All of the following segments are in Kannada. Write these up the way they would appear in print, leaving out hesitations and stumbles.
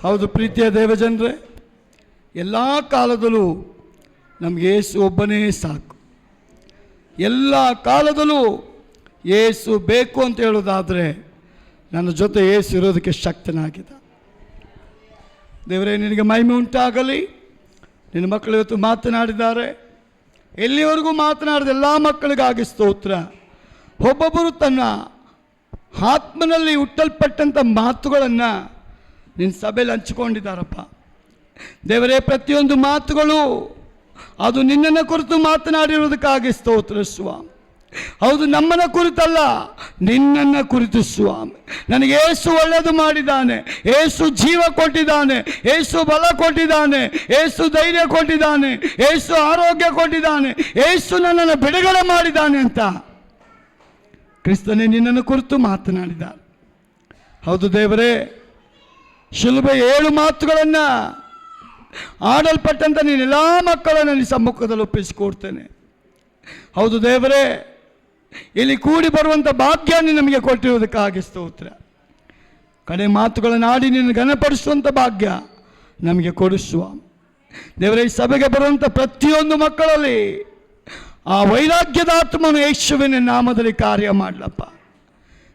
ಹೌದು ಪ್ರೀತಿಯ ದೇವಜನರೇ, ಎಲ್ಲ ಕಾಲದಲ್ಲೂ ನಮಗೆ ಯೇಸು ಒಬ್ಬನೇ ಸಾಕು. ಎಲ್ಲ ಕಾಲದಲ್ಲೂ ಯೇಸು ಬೇಕು ಅಂತ ಹೇಳೋದಾದರೆ ನನ್ನ ಜೊತೆ ಯೇಸು ಇರೋದಕ್ಕೆ ಶಕ್ತನಾಗಿದ್ದ. ದೇವರೇ, ನಿನಗೆ ಮಹಿಮೆ ಉಂಟಾಗಲಿ. ನಿನ್ನ ಮಕ್ಕಳು ಇವತ್ತು ಮಾತನಾಡಿದ್ದಾರೆ. ಎಲ್ಲಿವರೆಗೂ ಮಾತನಾಡಿದ ಎಲ್ಲ ಮಕ್ಕಳಿಗಾಗಿ ಸ್ತೋತ್ರ. ಒಬ್ಬೊಬ್ಬರು ತನ್ನ ಆತ್ಮನಲ್ಲಿ ಹುಟ್ಟಲ್ಪಟ್ಟಂಥ ಮಾತುಗಳನ್ನು ನಿನ್ನ ಸಭೆಯಲ್ಲಿ ಹಂಚಿಕೊಂಡಿದ್ದಾರಪ್ಪ. ದೇವರೇ, ಪ್ರತಿಯೊಂದು ಮಾತುಗಳು ಅದು ನಿನ್ನನ್ನು ಕುರಿತು ಮಾತನಾಡಿರೋದಕ್ಕಾಗಿ ಸ್ತೋತ್ರ ಸ್ವಾಮಿ. ಹೌದು, ನಮ್ಮನ್ನು ಕುರಿತಲ್ಲ, ನಿನ್ನನ್ನು ಕುರಿತು ಸ್ವಾಮಿ. ನನಗೆ ಏಸು ಒಳ್ಳೆಯದು ಮಾಡಿದ್ದಾನೆ, ಏಸು ಜೀವ ಕೊಟ್ಟಿದ್ದಾನೆ, ಏಸು ಬಲ ಕೊಟ್ಟಿದ್ದಾನೆ, ಏಸು ಧೈರ್ಯ ಕೊಟ್ಟಿದ್ದಾನೆ, ಏಸು ಆರೋಗ್ಯ ಕೊಟ್ಟಿದ್ದಾನೆ, ಏಸು ನನ್ನನ್ನು ಬಿಡುಗಡೆ ಮಾಡಿದ್ದಾನೆ ಅಂತ ಕ್ರಿಸ್ತನೇ ನಿನ್ನನ್ನು ಕುರಿತು ಮಾತನಾಡಿದ್ದಾನೆ. ಹೌದು ದೇವರೇ, ಶಿಲುಬೆ 7 ಮಾತುಗಳನ್ನು ಆಡಲ್ಪಟ್ಟಂಥ ನೀನೆಲ್ಲ ಮಕ್ಕಳನ್ನು ನಿನ್ನ ಸಮ್ಮುಖದಲ್ಲಿ ಒಪ್ಪಿಸಿಕೊಡ್ತೇನೆ. ಹೌದು ದೇವರೇ, ಇಲ್ಲಿ ಕೂಡಿ ಬರುವಂಥ ಭಾಗ್ಯ ನಮಗೆ ಕೊಟ್ಟಿರುವುದಕ್ಕಾಗಿ ಸ್ತೋತ್ರ. ಕಡೆ ಮಾತುಗಳನ್ನು ಆಡಿ ನಿನ್ನ ಘನಪಡಿಸುವಂಥ ಭಾಗ್ಯ ನಮಗೆ ಕೊಡಿಸುವ ದೇವರೇ. ಈ ಸಭೆಗೆ ಬರುವಂಥ ಪ್ರತಿಯೊಂದು ಮಕ್ಕಳಲ್ಲಿ ಆ ವೈರಾಗ್ಯದ ಆತ್ಮನು ಯೇಸುವಿನ ನಾಮದಲ್ಲಿ ಕಾರ್ಯ ಮಾಡಲಪ್ಪ,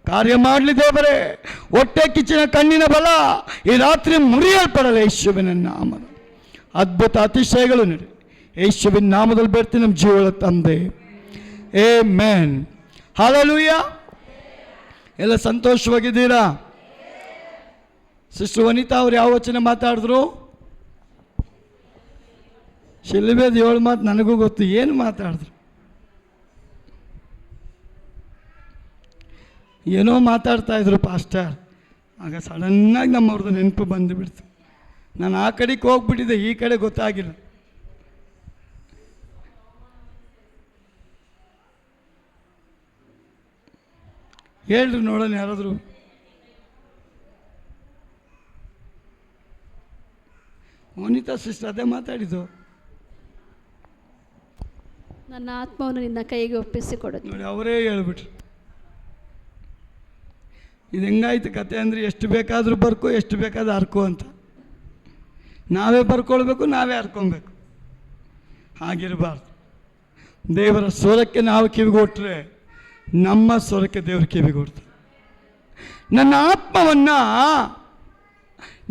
ಕಾರ್ಯ ಮಾಡಲಿ ದೇವರೇ. ಹೊಟ್ಟೆ ಕಿಚ್ಚಿನ ಕಣ್ಣಿನ ಬಲ ಈ ರಾತ್ರಿ ಮುರಿಯಲ್ಪಡಲಿ ಯೇಸುವಿನ ನಾಮದ ಅದ್ಭುತ ಅತಿಶಯಗಳು ನಡೆ. ಯೇಸುವಿನ ನಾಮದಲ್ಲಿ ಬರ್ತೀನಿ ನಮ್ಮ ಜೀವನ ತಂದೆ. ಆಮೆನ್. ಹಲ್ಲೆಲೂಯಾ. ಎಲ್ಲ ಸಂತೋಷವಾಗಿದ್ದೀರಾ? ಸಿಸ್ಟರ್ ವನಿತಾ ಅವ್ರು ಯಾವ ವಚನ ಮಾತಾಡಿದ್ರು? ಶಿಲುಬೆದು 7 ಮಾತು ನನಗೂ ಗೊತ್ತು. ಏನು ಮಾತಾಡಿದ್ರು? ಏನೋ ಮಾತಾಡ್ತಾ ಇದ್ರು ಪಾಸ್ಟರ್. ಆಗ ಸಡನ್ನಾಗಿ ನಮ್ಮವ್ರದ್ದು ನೆನಪು ಬಂದುಬಿಡ್ತು. ನಾನು ಆ ಕಡೆಗೆ ಹೋಗ್ಬಿಟ್ಟಿದ್ದೆ, ಈ ಕಡೆ ಗೊತ್ತಾಗಿಲ್ಲ. ಹೇಳ್ರಿ ನೋಡೋಣ ಯಾರಾದರೂ. ವನಿತಾ ಸಿಸ್ಟರ್ ಅದೇ ಮಾತಾಡಿದ್ದು. ನನ್ನ ಆತ್ಮವನ್ನು ನಿನ್ನ ಕೈಗೆ ಒಪ್ಪಿಸಿಕೊಡುತ್ತೆ ನೋಡಿ, ಅವರೇ ಹೇಳ್ಬಿಟ್ರು. ಇದು ಹೆಂಗಾಯ್ತು ಕತೆ ಅಂದರೆ, ಎಷ್ಟು ಬೇಕಾದರೂ ಬರ್ಕೋ, ಎಷ್ಟು ಬೇಕಾದ್ರೂ ಹರ್ಕೋ ಅಂತ. ನಾವೇ ಬರ್ಕೊಳ್ಬೇಕು, ನಾವೇ ಹರ್ಕೊಬೇಕು. ಹಾಗಿರಬಾರ್ದು. ದೇವರ ಸ್ವರಕ್ಕೆ ನಾವು ಕಿವಿಗೊಟ್ರೆ ನಮ್ಮ ಸ್ವರಕ್ಕೆ ದೇವರು ಕಿವಿಗೊಡ್ತಾರೆ. ನನ್ನ ಆತ್ಮವನ್ನು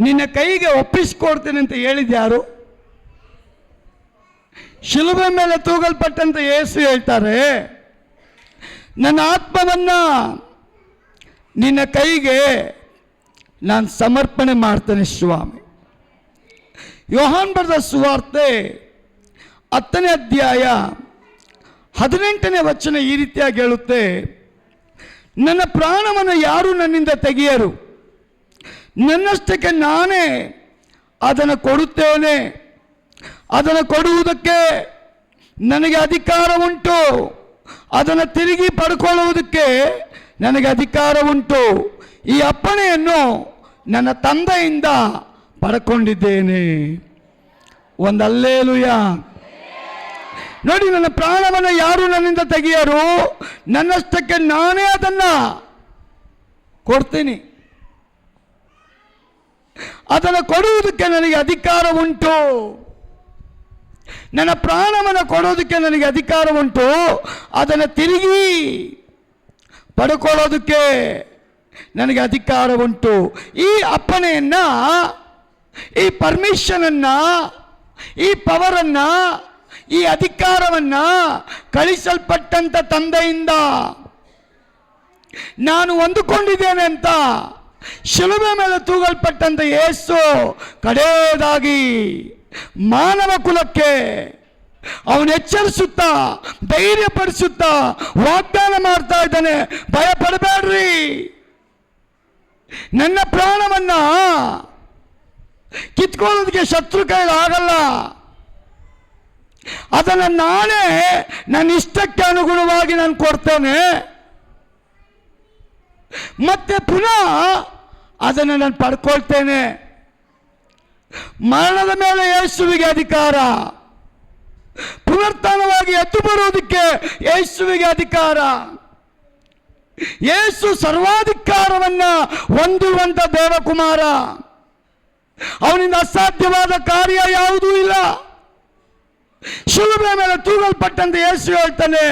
ನಿನ್ನ ಕೈಗೆ ಒಪ್ಪಿಸಿಕೊಡ್ತೇನೆ ಅಂತ ಹೇಳಿದ್ಯಾರು? ಶಿಲುಬೆ ಮೇಲೆ ತೂಗಲ್ಪಟ್ಟಂತ ಯೇಸು ಹೇಳ್ತಾರೆ, ನನ್ನ ಆತ್ಮವನ್ನು ನಿನ್ನ ಕೈಗೆ ನಾನು ಸಮರ್ಪಣೆ ಮಾಡ್ತೇನೆ ಸ್ವಾಮಿ. ಯೋಹಾನ್ ಬರೆದ ಸುವಾರ್ತೆ 10ನೇ ಅಧ್ಯಾಯ 18ನೇ ವಚನ ಈ ರೀತಿಯಾಗಿ ಹೇಳುತ್ತೆ, ನನ್ನ ಪ್ರಾಣವನ್ನು ಯಾರೂ ನನ್ನಿಂದ ತೆಗೆಯರು, ನನ್ನಷ್ಟಕ್ಕೆ ನಾನೇ ಅದನ್ನು ಕೊಡುತ್ತೇನೆ. ಅದನ್ನು ಕೊಡುವುದಕ್ಕೆ ನನಗೆ ಅಧಿಕಾರ ಉಂಟು, ಅದನ್ನು ತಿರುಗಿ ಪಡ್ಕೊಳ್ಳುವುದಕ್ಕೆ ನನಗೆ ಅಧಿಕಾರ ಉಂಟು. ಈ ಅಪ್ಪಣೆಯನ್ನು ನನ್ನ ತಂದೆಯಿಂದ ಪಡ್ಕೊಂಡಿದ್ದೇನೆ. ಒಂದು ಹಲ್ಲೆಲೂಯಾ. ನೋಡಿ, ನನ್ನ ಪ್ರಾಣವನ್ನು ಯಾರು ನನ್ನಿಂದ ತೆಗೆಯರು, ನನ್ನಷ್ಟಕ್ಕೆ ನಾನೇ ಅದನ್ನು ಕೊಡ್ತೀನಿ. ಅದನ್ನು ಕೊಡುವುದಕ್ಕೆ ನನಗೆ ಅಧಿಕಾರ ಉಂಟು. ನನ್ನ ಪ್ರಾಣವನ್ನು ಕೊಡೋದಕ್ಕೆ ನನಗೆ ಅಧಿಕಾರ ಉಂಟು, ಅದನ್ನು ತಿರುಗಿ ಪಡ್ಕೊಳ್ಳೋದಕ್ಕೆ ನನಗೆ ಅಧಿಕಾರ ಉಂಟು. ಈ ಅಪ್ಪಣೆಯನ್ನು, ಈ ಪರ್ಮಿಷನನ್ನು, ಈ ಪವರನ್ನು, ಈ ಅಧಿಕಾರವನ್ನು ಕಳಿಸಲ್ಪಟ್ಟಂಥ ತಂದೆಯಿಂದ ನಾನು ಹೊಂದಿಕೊಂಡಿದ್ದೇನೆ ಅಂತ ಶಿಲುಬೆ ಮೇಲೆ ತೂಗಲ್ಪಟ್ಟಂಥ ಯೇಸು ಕಡೆಯದಾಗಿ ಮಾನವ ಕುಲಕ್ಕೆ ಅವನು ಎಚ್ಚರಿಸುತ್ತಾ, ಧೈರ್ಯಪಡಿಸುತ್ತಾ ವಾಗ್ದಾನ ಮಾಡ್ತಾ ಇದ್ದಾನೆ, ಭಯ ಪಡಬೇಡ್ರಿ, ನನ್ನ ಪ್ರಾಣವನ್ನು ಕಿತ್ಕೊಳ್ಳೋದಕ್ಕೆ ಶತ್ರು ಕೈಲಾಗಲ್ಲ. ಅದನ್ನು ನಾನೇ ನನ್ನ ಇಷ್ಟಕ್ಕೆ ಅನುಗುಣವಾಗಿ ನಾನು ಕೊಡ್ತೇನೆ. ಮತ್ತೆ ಪುನಃ ಅದನ್ನು ನಾನು ಪಡ್ಕೊಳ್ತೇನೆ. ಮರಣದ ಮೇಲೆ ಯೇಸುವಿಗೆ ಅಧಿಕಾರ, ಪುನರುತ್ಥಾನವಾಗಿ ಎದ್ದು ಬರುವುದಕ್ಕೆ ಯೇಸುವಿಗೆ ಅಧಿಕಾರ. ಯೇಸು ಸರ್ವಾಧಿಕಾರವನ್ನು ಹೊಂದುವಂಥ ದೇವಕುಮಾರ. ಅವನಿಂದ ಅಸಾಧ್ಯವಾದ ಕಾರ್ಯ ಯಾವುದೂ ಇಲ್ಲ. ಶಿಲುಬೆ ಮೇಲೆ ತೂಗಲ್ಪಟ್ಟಂತೆ ಯೇಸು ಹೇಳ್ತಾನೆ,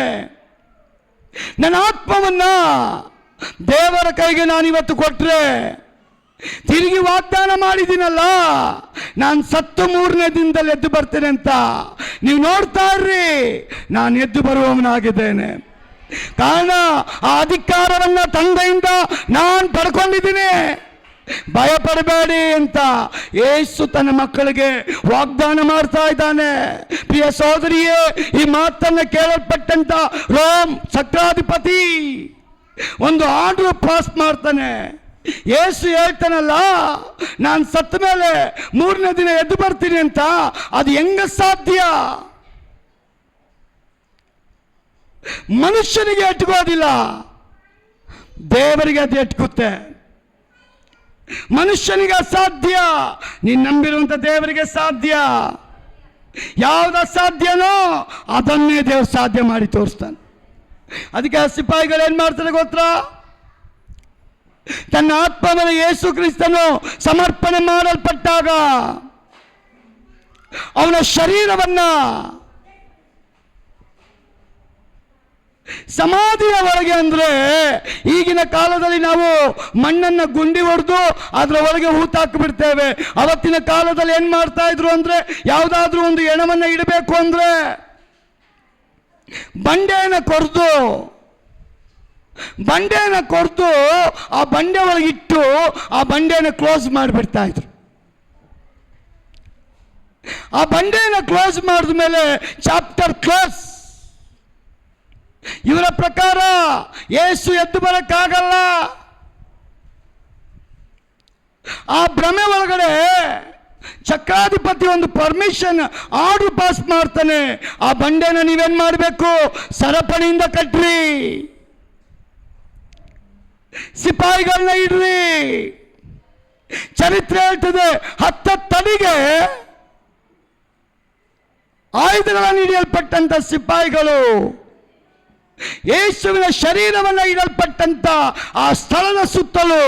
ನನ್ನ ಆತ್ಮವನ್ನ ದೇವರ ಕೈಗೆ ನಾನಿವತ್ತು ಕೊಟ್ರೆ, ತಿರುಗಿ ವಾಗ್ದಾನ ಮಾಡಿದ್ದೀನಲ್ಲ, ನಾನು ಸತ್ತು 3ನೇ ದಿನದಲ್ಲಿ ಎದ್ದು ಬರ್ತೇನೆ ಅಂತ. ನೀವು ನೋಡ್ತಾ ಇರ್ರಿ, ನಾನು ಎದ್ದು ಬರುವವನಾಗಿದ್ದೇನೆ. ಕಾರಣ ಆ ಅಧಿಕಾರವನ್ನ ತಂದೆಯಿಂದ ನಾನು ಪಡ್ಕೊಂಡಿದ್ದೀನಿ. ಭಯ ಪಡಬೇಡಿ ಅಂತ ಯೇಸು ತನ್ನ ಮಕ್ಕಳಿಗೆ ವಾಗ್ದಾನ ಮಾಡ್ತಾ ಇದ್ದಾನೆ. ಪ್ರಿಯ ಸಹೋದರಿಯೇ, ಈ ಮಾತನ್ನು ಕೇಳಲ್ಪಟ್ಟಂತ ರೋಮ್ ಚಕ್ರಾಧಿಪತಿ ಒಂದು ಆರ್ಡರ್ ಪಾಸ್ ಮಾಡ್ತಾನೆ. ಯೇಸು ಹೇಳ್ತಾನಲ್ಲ, ನಾನು ಸತ್ತ ಮೇಲೆ 3ನೇ ದಿನ ಎದ್ದು ಬರ್ತೀನಿ ಅಂತ. ಅದು ಹೆಂಗ ಸಾಧ್ಯ? ಮನುಷ್ಯನಿಗೆ ಎಟ್ಕೋದಿಲ್ಲ, ದೇವರಿಗೆ ಅದು ಎಟ್ಕುತ್ತೆ. ಮನುಷ್ಯನಿಗೆ ಅಸಾಧ್ಯ, ನೀನು ನಂಬಿರುವಂಥ ದೇವರಿಗೆ ಸಾಧ್ಯ. ಯಾವ್ದು ಅಸಾಧ್ಯನೋ ಅದನ್ನೇ ದೇವರು ಸಾಧ್ಯ ಮಾಡಿ ತೋರಿಸ್ತಾನೆ. ಅದಕ್ಕೆ ಆ ಸಿಪಾಯಿಗಳು ಏನ್ ಮಾಡ್ತಾರೆ ಗೊತ್ತಾ? ತನ್ನ ಆತ್ಮವನ್ನು ಯೇಸು ಕ್ರಿಸ್ತನು ಸಮರ್ಪಣೆ ಮಾಡಲ್ಪಟ್ಟಾಗ ಅವನ ಶರೀರವನ್ನ ಸಮಾಧಿಯ ಒಳಗೆ, ಅಂದ್ರೆ ಈಗಿನ ಕಾಲದಲ್ಲಿ ನಾವು ಮಣ್ಣನ್ನ ಗುಂಡಿ ಹೊಡೆದು ಅದರ ಒಳಗೆ ಹೂತಾಕಿಬಿಡ್ತೇವೆ. ಅವತ್ತಿನ ಕಾಲದಲ್ಲಿ ಏನ್ ಮಾಡ್ತಾ ಇದ್ರು ಅಂದ್ರೆ, ಯಾವುದಾದ್ರೂ ಒಂದು ಹೆಣವನ್ನ ಇಡಬೇಕು ಅಂದ್ರೆ ಬಂಡೆಯನ್ನು ಕೊರೆದು ಆ ಬಂಡೆ ಒಳಗಿಟ್ಟು ಆ ಬಂಡೆಯನ್ನು ಕ್ಲೋಸ್ ಮಾಡಿಬಿಡ್ತಾ ಇದ್ರು. ಆ ಬಂಡೆಯನ್ನು ಕ್ಲೋಸ್ ಮಾಡಿದ ಮೇಲೆ ಚಾಪ್ಟರ್ ಕ್ಲೋಸ್. ಇವರ ಪ್ರಕಾರ ಯೇಸು ಎದ್ದು ಬರಕ್ಕಾಗಲ್ಲ. ಆ ಭ್ರಮೆ ಒಳಗಡೆ ಚಕ್ರಾಧಿಪತಿ ಒಂದು ಪರ್ಮಿಷನ್ ಆರ್ಡರ್ ಪಾಸ್ ಮಾಡ್ತಾನೆ. ಆ ಬಂಡೆನ ನೀವೇನ್ ಮಾಡಬೇಕು? ಸರಪಣಿಯಿಂದ ಕಟ್ರಿ, ಸಿಪಾಯಿಗಳನ್ನ ಇಡ್ರಿ. ಚರಿತ್ರೆ ಹೇಳ್ತದೆ, 10 ಅಡಿಗೆ ಆಯುಧಗಳನ್ನು ಹಿಡಿಯಲ್ಪಟ್ಟಂತ ಸಿಪಾಯಿಗಳು ಯೇಸುವಿನ ಶರೀರವನ್ನು ಇಡಲ್ಪಟ್ಟಂತ ಆ ಸ್ಥಳದ ಸುತ್ತಲೂ,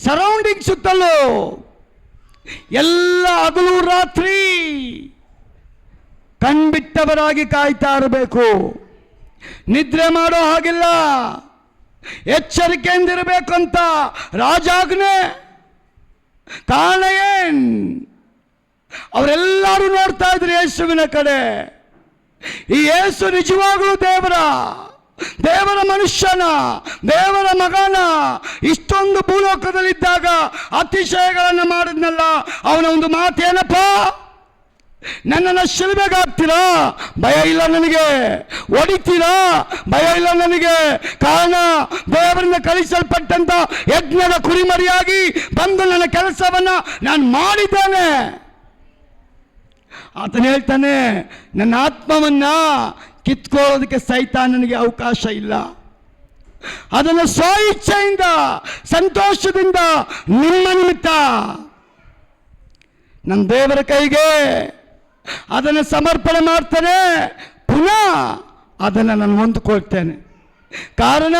ಸರೌಂಡಿಂಗ್ ಸುತ್ತಲೂ ಎಲ್ಲ ಹಗಲು ರಾತ್ರಿ ಕಣ್ಬಿಟ್ಟವರಾಗಿ ಕಾಯ್ತಾ ಇರಬೇಕು. ನಿದ್ರೆ ಮಾಡೋ ಹಾಗಿಲ್ಲ, ಎಚ್ಚರಿಕೆಯಿಂದಿರಬೇಕಂತ ರಾಜಾಜ್ಞೆ. ಕಾರಣ ಏನ್? ಅವರೆಲ್ಲರೂ ನೋಡ್ತಾ ಇದ್ರು ಯೇಸುವಿನ ಕಡೆ. ಈ ಯೇಸು ನಿಜವಾಗಲೂ ದೇವರ ಮನುಷ್ಯನ, ದೇವರ ಮಗನ. ಇಷ್ಟೊಂದು ಭೂಲೋಕದಲ್ಲಿದ್ದಾಗ ಅತಿಶಯಗಳನ್ನು ಮಾಡಿದ್ನಲ್ಲ. ಅವನ ಒಂದು ಮಾತೇನಪ್ಪ? ನನ್ನನ್ನು ಶಿಲುಬೆಗೆ ಹಾಕ್ತೀರಾ? ಭಯ ಇಲ್ಲ ನನಗೆ. ಹೊಡಿತೀರಾ? ಭಯ ಇಲ್ಲ ನನಗೆ. ಕಾರಣ ದೇವರಿಂದ ಕಳಿಸಲ್ಪಟ್ಟಂತ ಯಜ್ಞದ ಕುರಿಮರಿಯಾಗಿ ಬಂದು ನನ್ನ ಕೆಲಸವನ್ನ ನಾನು ಮಾಡಿದ್ದೇನೆ. ಆತನು ಹೇಳ್ತಾನೆ, ನನ್ನ ಆತ್ಮವನ್ನ ಕಿತ್ಕೊಳ್ಳೋದಕ್ಕೆ ಸೈತಾನನಿಗೆ ಅವಕಾಶ ಇಲ್ಲ. ಅದನ್ನು ಸ್ವ ಇಚ್ಛೆಯಿಂದ, ಸಂತೋಷದಿಂದ, ನಿಮ್ಮ ನಿಮಿತ್ತ ನನ್ನ ದೇವರ ಕೈಗೆ ಅದನ್ನು ಸಮರ್ಪಣೆ ಮಾಡ್ತಾನೆ. ಪುನಃ ಅದನ್ನು ನಾನು ಹೊಂದಿಕೊಳ್ತೇನೆ. ಕಾರಣ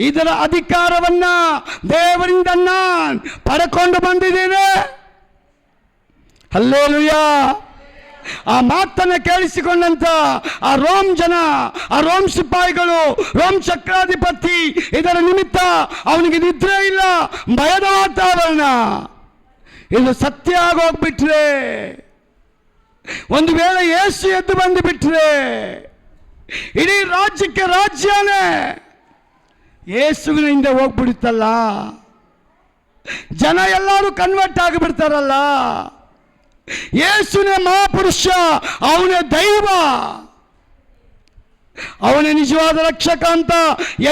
ಇದರ ಅಧಿಕಾರವನ್ನ ದೇವರಿಂದ ನಾನು ಪಡ್ಕೊಂಡು ಬಂದಿದ್ದೇನೆ. ಹಲ್ಲೆಲೂಯಾ. ಆ ಮಾತನ್ನು ಕೇಳಿಸಿಕೊಂಡಂತ ಆ ರೋಮ್ ಜನ, ಆ ರೋಮ್ ಸಿಪಾಯಿಗಳು, ರೋಮ್ ಚಕ್ರಾಧಿಪತಿ, ಇದರ ನಿಮಿತ್ತ ಅವನಿಗೆ ನಿದ್ರೆ ಇಲ್ಲ, ಭಯದ ವಾತಾವರಣ. ಇದು ಸತ್ಯ ಆಗೋಗ್ಬಿಟ್ರೆ, ಒಂದು ವೇಳೆ ಯೇಸು ಎದ್ದು ಬಂದು ಬಿಟ್ರೆ ಇಡೀ ರಾಜ್ಯಕ್ಕೆ ರಾಜ್ಯನೇ ಯೇಸುವಿನ ಹಿಂದೆ ಹೋಗ್ಬಿಡುತ್ತಲ್ಲ. ಜನ ಎಲ್ಲರೂ ಕನ್ವರ್ಟ್ ಆಗಿಬಿಡ್ತಾರಲ್ಲ. ಯೇಸುನೇ ಮಹಾಪುರುಷ, ಅವನೇ ದೈವ, ಅವನೇ ನಿಜವಾದ ರಕ್ಷಕ ಅಂತ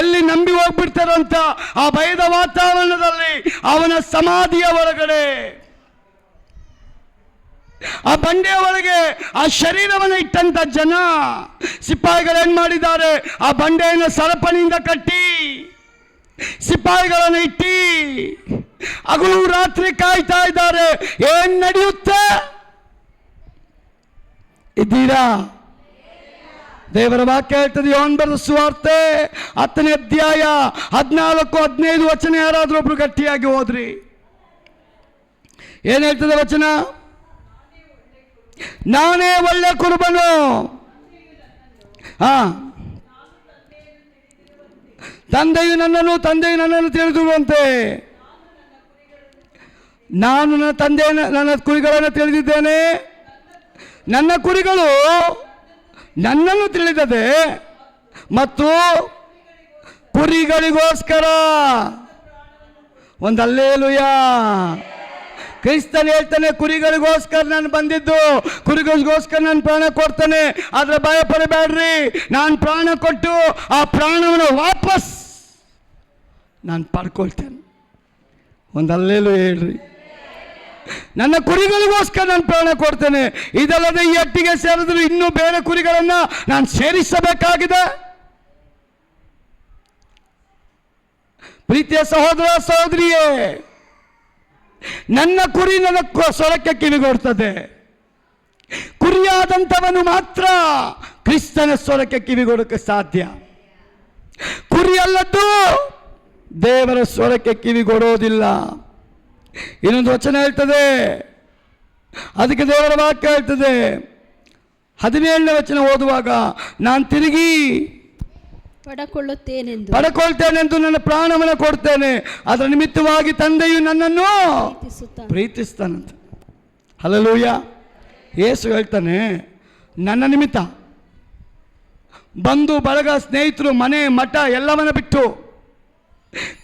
ಎಲ್ಲಿ ನಂಬಿ ಹೋಗ್ಬಿಡ್ತಾರಂತ ಆ ಭಯದ ವಾತಾವರಣದಲ್ಲಿ ಅವನ ಸಮಾಧಿಯ ಒಳಗಡೆ, ಆ ಬಂಡೆಯ ಒಳಗೆ ಆ ಶರೀರವನ್ನು ಇಟ್ಟಂತ ಜನ ಸಿಪಾಯಿಗಳು ಏನ್ ಮಾಡಿದ್ದಾರೆ? ಆ ಬಂಡೆಯನ್ನು ಸರಪಣಿಯಿಂದ ಕಟ್ಟಿ ಸಿಪಾಯಿಗಳನ್ನು ಇಟ್ಟಿ ಹಗಲು ರಾತ್ರಿ ಕಾಯ್ತಾ ಇದ್ದಾರೆ. ಏನ್ ನಡೆಯುತ್ತೆ? ಇದ್ದೀರಾ? ದೇವರ ವಾಕ್ಯ ಹೇಳ್ತದೆ, ಯೋಹಾನ ಬರೆದ ಸುವಾರ್ತೆ 10ನೇ ಅಧ್ಯಾಯ 14-15 ವಚನ. ಯಾರಾದ್ರೂ ಒಬ್ರು ಗಟ್ಟಿಯಾಗಿ ಹೋದ್ರಿ. ಏನು ಹೇಳ್ತದೆ ವಚನ? ನಾನೇ ಒಳ್ಳೆ ಕುರುಬನು. ಹಾ, ತಂದೆಯು ನನ್ನನ್ನು ತಿಳಿದಿರುವಂತೆ ನಾನು ನನ್ನ ಕುರಿಗಳನ್ನು ತಿಳಿದಿದ್ದೇನೆ. ನನ್ನ ಕುರಿಗಳು ನನ್ನನ್ನು ತಿಳಿದದೆ ಮತ್ತು ಕುರಿಗಳಿಗೋಸ್ಕರ ಒಂದು ಹಲ್ಲೆಲೂಯಾ. ಕ್ರಿಸ್ತನು ಹೇಳ್ತಾನೆ, ಕುರಿಗಳಿಗೋಸ್ಕರ ನಾನು ಬಂದಿದ್ದು, ಕುರಿಗಳಿಗೋಸ್ಕರ ನಾನು ಪ್ರಾಣ ಕೊಡ್ತೇನೆ. ಆದರೆ ಭಯ ಪಡಬೇಡ್ರಿ, ನಾನು ಪ್ರಾಣ ಕೊಟ್ಟು ಆ ಪ್ರಾಣವನ್ನು ವಾಪಸ್ ನಾನು ಪಡ್ಕೊಳ್ತೇನೆ. ಒಂದು ಹಲ್ಲೆಲೂಯಾ ಹೇಳ್ರಿ. ನನ್ನ ಕುರಿಗಳಿಗೋಸ್ಕರ ನಾನು ಪ್ರಾಣ ಕೊಡ್ತೇನೆ. ಇದಲ್ಲದೆ ಈ ಹಟ್ಟಿಗೆ ಸೇರಿದ್ರು ಇನ್ನೂ ಬೇರೆ ಕುರಿಗಳನ್ನು ನಾನು ಸೇರಿಸಬೇಕಾಗಿದೆ. ಪ್ರೀತಿಯ ಸಹೋದರ ಸಹೋದರಿಯೇ, ನನ್ನ ಕುರಿ ನನ್ನ ಸ್ವರಕ್ಕೆ ಕಿವಿಗೊಡ್ತದೆ. ಕುರಿಯಾದಂಥವನು ಮಾತ್ರ ಕ್ರಿಸ್ತನ ಸ್ವರಕ್ಕೆ ಕಿವಿಗೊಡಕ್ಕೆ ಸಾಧ್ಯ. ಕುರಿಯಲ್ಲದ್ದು ದೇವರ ಸ್ವರಕ್ಕೆ ಕಿವಿಗೊಡೋದಿಲ್ಲ. ಇನ್ನೊಂದು ವಚನ ಹೇಳ್ತದೆ, ಅದಕ್ಕೆ ದೇವರ ವಾಕ್ಯ ಹೇಳ್ತದೆ. 17ನೇ ವಚನ ಓದುವಾಗ, ನಾನು ತಿರುಗಿ ಪಡಕೊಳ್ತೇನೆಂದು ನನ್ನ ಪ್ರಾಣವನ್ನು ಕೊಡ್ತೇನೆ. ಅದರ ನಿಮಿತ್ತವಾಗಿ ತಂದೆಯು ನನ್ನನ್ನು ಪ್ರೀತಿಸ್ತಾನಂತ. ಹಲ್ಲೆಲೂಯಾ. ಯೇಸು ಹೇಳ್ತಾನೆ, ನನ್ನ ನಿಮಿತ್ತ ಬಂಧು ಬಳಗ, ಸ್ನೇಹಿತರು, ಮನೆ ಮಠ ಎಲ್ಲವನ್ನ ಬಿಟ್ಟು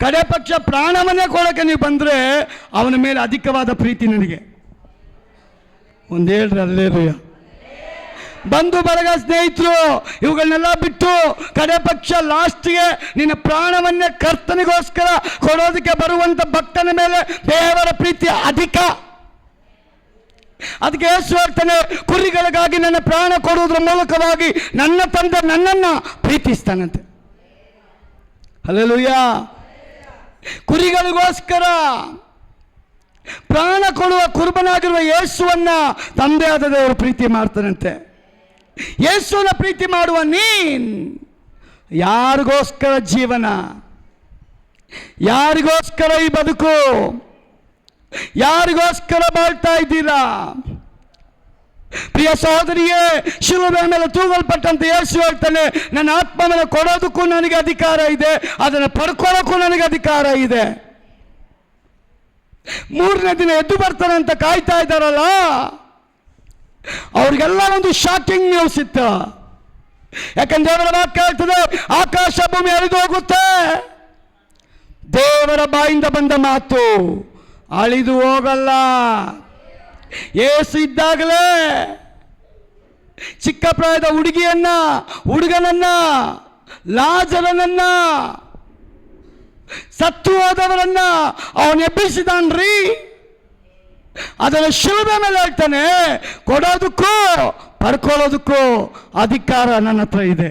ಕಡೆ ಪಕ್ಷ ಪ್ರಾಣವನ್ನೇ ಕೊಡೋಕೆ ನೀವು ಬಂದರೆ ಅವನ ಮೇಲೆ ಅಧಿಕವಾದ ಪ್ರೀತಿ ನನಗೆ. ಒಂದು ಹೇಳ್ರಿ ಹಲ್ಲೆಲೂಯಾ. ಬಂಧು ಬಳಗ, ಸ್ನೇಹಿತರು ಇವುಗಳನ್ನೆಲ್ಲ ಬಿಟ್ಟು ಕಡೆ ಪಕ್ಷ ಲಾಸ್ಟ್ಗೆ ನಿನ್ನ ಪ್ರಾಣವನ್ನೇ ಕರ್ತನಿಗೋಸ್ಕರ ಕೊಡೋದಕ್ಕೆ ಬರುವಂಥ ಭಕ್ತನ ಮೇಲೆ ದೇವರ ಪ್ರೀತಿ ಅಧಿಕ. ಅದಕ್ಕೆ ಯೇಸು ಹೇಳ್ತಾನೆ, ಕುರಿಗಳಿಗಾಗಿ ನನ್ನ ಪ್ರಾಣ ಕೊಡುವುದರ ಮೂಲಕವಾಗಿ ನನ್ನ ತಂದೆ ನನ್ನನ್ನು ಪ್ರೀತಿಸ್ತಾನಂತೆ. ಹಲ್ಲೆಲೂಯಾ. ಕುರಿಗಳಿಗೋಸ್ಕರ ಪ್ರಾಣ ಕೊಡುವ ಕುರುಬನಾಗಿರುವ ಯೇಸುವನ್ನ ತಂದೆಯಾದ ದೇವರು ಪ್ರೀತಿ ಮಾಡ್ತಾನಂತೆ. ಯೇಸುವನ್ನ ಪ್ರೀತಿ ಮಾಡುವ ನೀನ್ ಯಾರಿಗೋಸ್ಕರ ಜೀವನ, ಯಾರಿಗೋಸ್ಕರ ಈ ಬದುಕು, ಯಾರಿಗೋಸ್ಕರ ಬಾಳ್ತಾ ಇದ್ದೀರಾ? ಪ್ರಿಯ ಸಹೋದರಿಯೇ, ಶಿಲುಬೆ ಮೇಲೆ ತೂಗಲ್ಪಟ್ಟಂತೆ ಯೇಸು ಹೇಳ್ತಾನೆ, ನನ್ನ ಆತ್ಮವನ್ನು ಕೊಡೋದಕ್ಕೂ ನನಗೆ ಅಧಿಕಾರ ಇದೆ, ಅದನ್ನು ಪಡ್ಕೊಳ್ಳೋಕ್ಕೂ ನನಗೆ ಅಧಿಕಾರ ಇದೆ. 3ನೇ ದಿನ ಎದ್ದು ಬರ್ತಾನೆ ಅಂತ ಕಾಯ್ತಾ ಇದ್ದಾರಲ್ಲ, ಅವ್ರಿಗೆಲ್ಲ ಒಂದು ಶಾಕಿಂಗ್ ನ್ಯೂಸ್ ಇತ್ತು. ಯಾಕಂದ್ರೆ ದೇವರ ವಾಕ್ಯ ಹೇಳ್ತದೆ, ಆಕಾಶ ಭೂಮಿ ಹರಿದು ಹೋಗುತ್ತೆ, ದೇವರ ಬಾಯಿಂದ ಬಂದ ಮಾತು ಅಳಿದು ಹೋಗಲ್ಲ. ಯೇಸು ಇದ್ದಾಗಲೇ ಚಿಕ್ಕ ಪ್ರಾಯದ ಹುಡುಗನನ್ನ, ಲಾಜರನನ್ನ, ಸತ್ತು ಹೋದವರನ್ನ ಅವನು ಎಬ್ಬಿಸಿದಾನ್ರಿ. ಅದನ್ನು ಶಿಲುಬೆ ಮೇಲೆ ಹೇಳ್ತಾನೆ, ಕೊಡೋದಕ್ಕೂ ಪಡ್ಕೊಳ್ಳೋದಕ್ಕೂ ಅಧಿಕಾರ ನನ್ನ ಹತ್ರ ಇದೆ.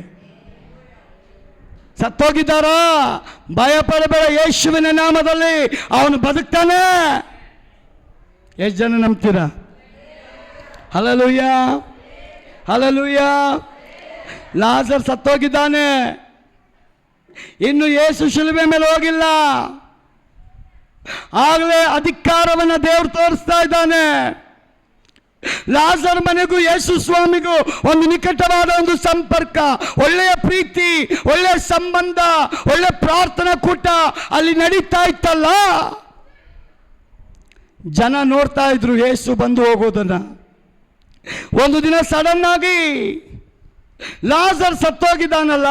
ಸತ್ತೋಗಿದ್ದಾರ, ಭಯ ಪಡಬೇಡ, ಯೇಸುವಿನ ನಾಮದಲ್ಲಿ ಅವನು ಬದುಕ್ತಾನೆ. ಎಷ್ಟು ಜನ ನಂಬ್ತೀರಾ? Hallelujah, hallelujah. ಲಾಜರ್ ಸತ್ತೋಗಿದ್ದಾನೆ, ಇನ್ನು ಯೇಸು ಶಿಲುಬೆ ಮೇಲೆ ಹೋಗಿಲ್ಲ. ಆಗಲೇ ಅಧಿಕಾರವನ್ನು ದೇವರು ತೋರಿಸ್ತಾ ಇದ್ದಾನೆ. ಲಾಜರ್ ಮನೆಗೂ ಯೇಸು ಸ್ವಾಮಿಗೂ ಒಂದು ನಿಕಟವಾದ ಒಂದು ಸಂಪರ್ಕ, ಒಳ್ಳೆಯ ಪ್ರೀತಿ, ಒಳ್ಳೆಯ ಸಂಬಂಧ, ಒಳ್ಳೆಯ ಪ್ರಾರ್ಥನಾ ಕೂಟ ಅಲ್ಲಿ ನಡೀತಾ ಇತ್ತಲ್ಲ. ಜನ ನೋಡ್ತಾ ಇದ್ರು ಯೇಸು ಬಂದು ಹೋಗೋದನ್ನ. ಒಂದು ದಿನ ಸಡನ್ ಆಗಿ ಲಾಜರ್ ಸತ್ತೋಗಿದ್ದಾನಲ್ಲ,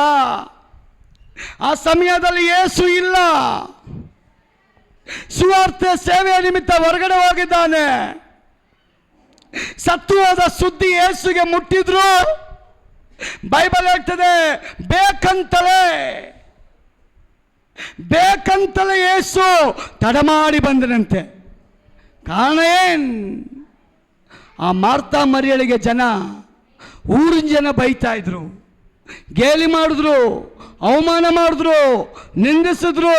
ಆ ಸಮಯದಲ್ಲಿ ಯೇಸು ಇಲ್ಲ, ಸುವಾರ್ತೆ ಸೇವೆಯ ನಿಮಿತ್ತ ಹೊರಗಡೆ ಹೋಗಿದ್ದಾನೆ. ಸತ್ತು ಹೋದ ಸುದ್ದಿ ಯೇಸುಗೆ ಮುಟ್ಟಿದ್ರು. ಬೈಬಲ್ ಹೇಳ್ತದೆ, ಬೇಕಂತಲೇ ಯೇಸು ತಡಮಾಡಿ ಬಂದನಂತೆ. ಕಾರಣ ಏನ್? ಆ ಮಾರ್ತಾ ಮರಿಯಳಿಗೆ ಊರಿನ ಜನ ಬೈತಾ ಇದ್ರು, ಗೇಲಿ ಮಾಡಿದ್ರು, ಅವಮಾನ ಮಾಡಿದ್ರು, ನಿಂದಿಸಿದ್ರು.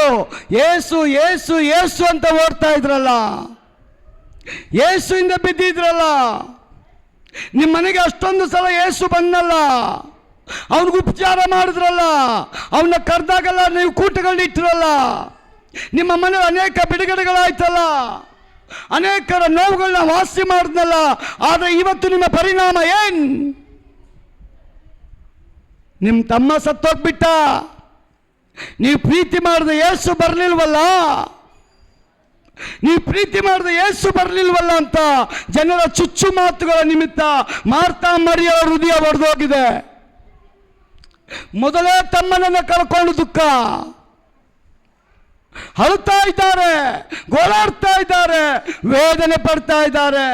ಯೇಸು ಯೇಸು ಯೇಸು ಅಂತ ಓಡ್ತಾ ಇದ್ರಲ್ಲ, ಯೇಸುವಿಂದ ಬಿದ್ದಿದ್ರಲ್ಲ. ನಿಮ್ಮ ಮನೆಗೆ ಅಷ್ಟೊಂದು ಸಲ ಯೇಸು ಬಂದಲ್ಲ, ಅವನಿಗೆ ಉಪಚಾರ ಮಾಡಿದ್ರಲ್ಲ, ಅವನ್ನ ಕರೆದಾಗಲ್ಲ ನೀವು ಕೂಟಗಳನ್ನ ಇಟ್ಟಿರಲ್ಲ, ನಿಮ್ಮ ಮನೆ ಅನೇಕ ಬಿಡುಗಡೆಗಳಾಯ್ತಲ್ಲ. ಅನೇಕರ ನೋವುಗಳನ್ನ ವಾಸಿ ಮಾಡಿದ್ನಲ್ಲ, ಆದರೆ ಇವತ್ತು ನಿಮ್ಮ ಪರಿಣಾಮ ಏನ್? ನಿಮ್ಮ ತಮ್ಮ ಸತ್ತೋಗ್ಬಿಟ್ಟ, ನೀವು ಪ್ರೀತಿ ಮಾಡಿದ ಯೇಸು ಬರಲಿಲ್ವಲ್ಲ, ನೀವು ಪ್ರೀತಿ ಮಾಡಿದ ಯೇಸು ಬರಲಿಲ್ವಲ್ಲ ಅಂತ ಜನರ ಚುಚ್ಚು ಮಾತುಗಳ ನಿಮಿತ್ತ ಮಾರ್ತಾ ಮರಿಯರ ಹೃದಯ ಒಡೆದೋಗಿದೆ. ಮೊದಲೇ ತಮ್ಮನನ್ನು ಕಳ್ಕೊಂಡು ದುಃಖ, ಅಳುತ್ತಾ ಇದ್ದಾರೆ, ಗೋಳಾಡ್ತಾ ಇದ್ದಾರೆ, ವೇದನೆ ಪಡ್ತಾ ಇದ್ದಾರೆ.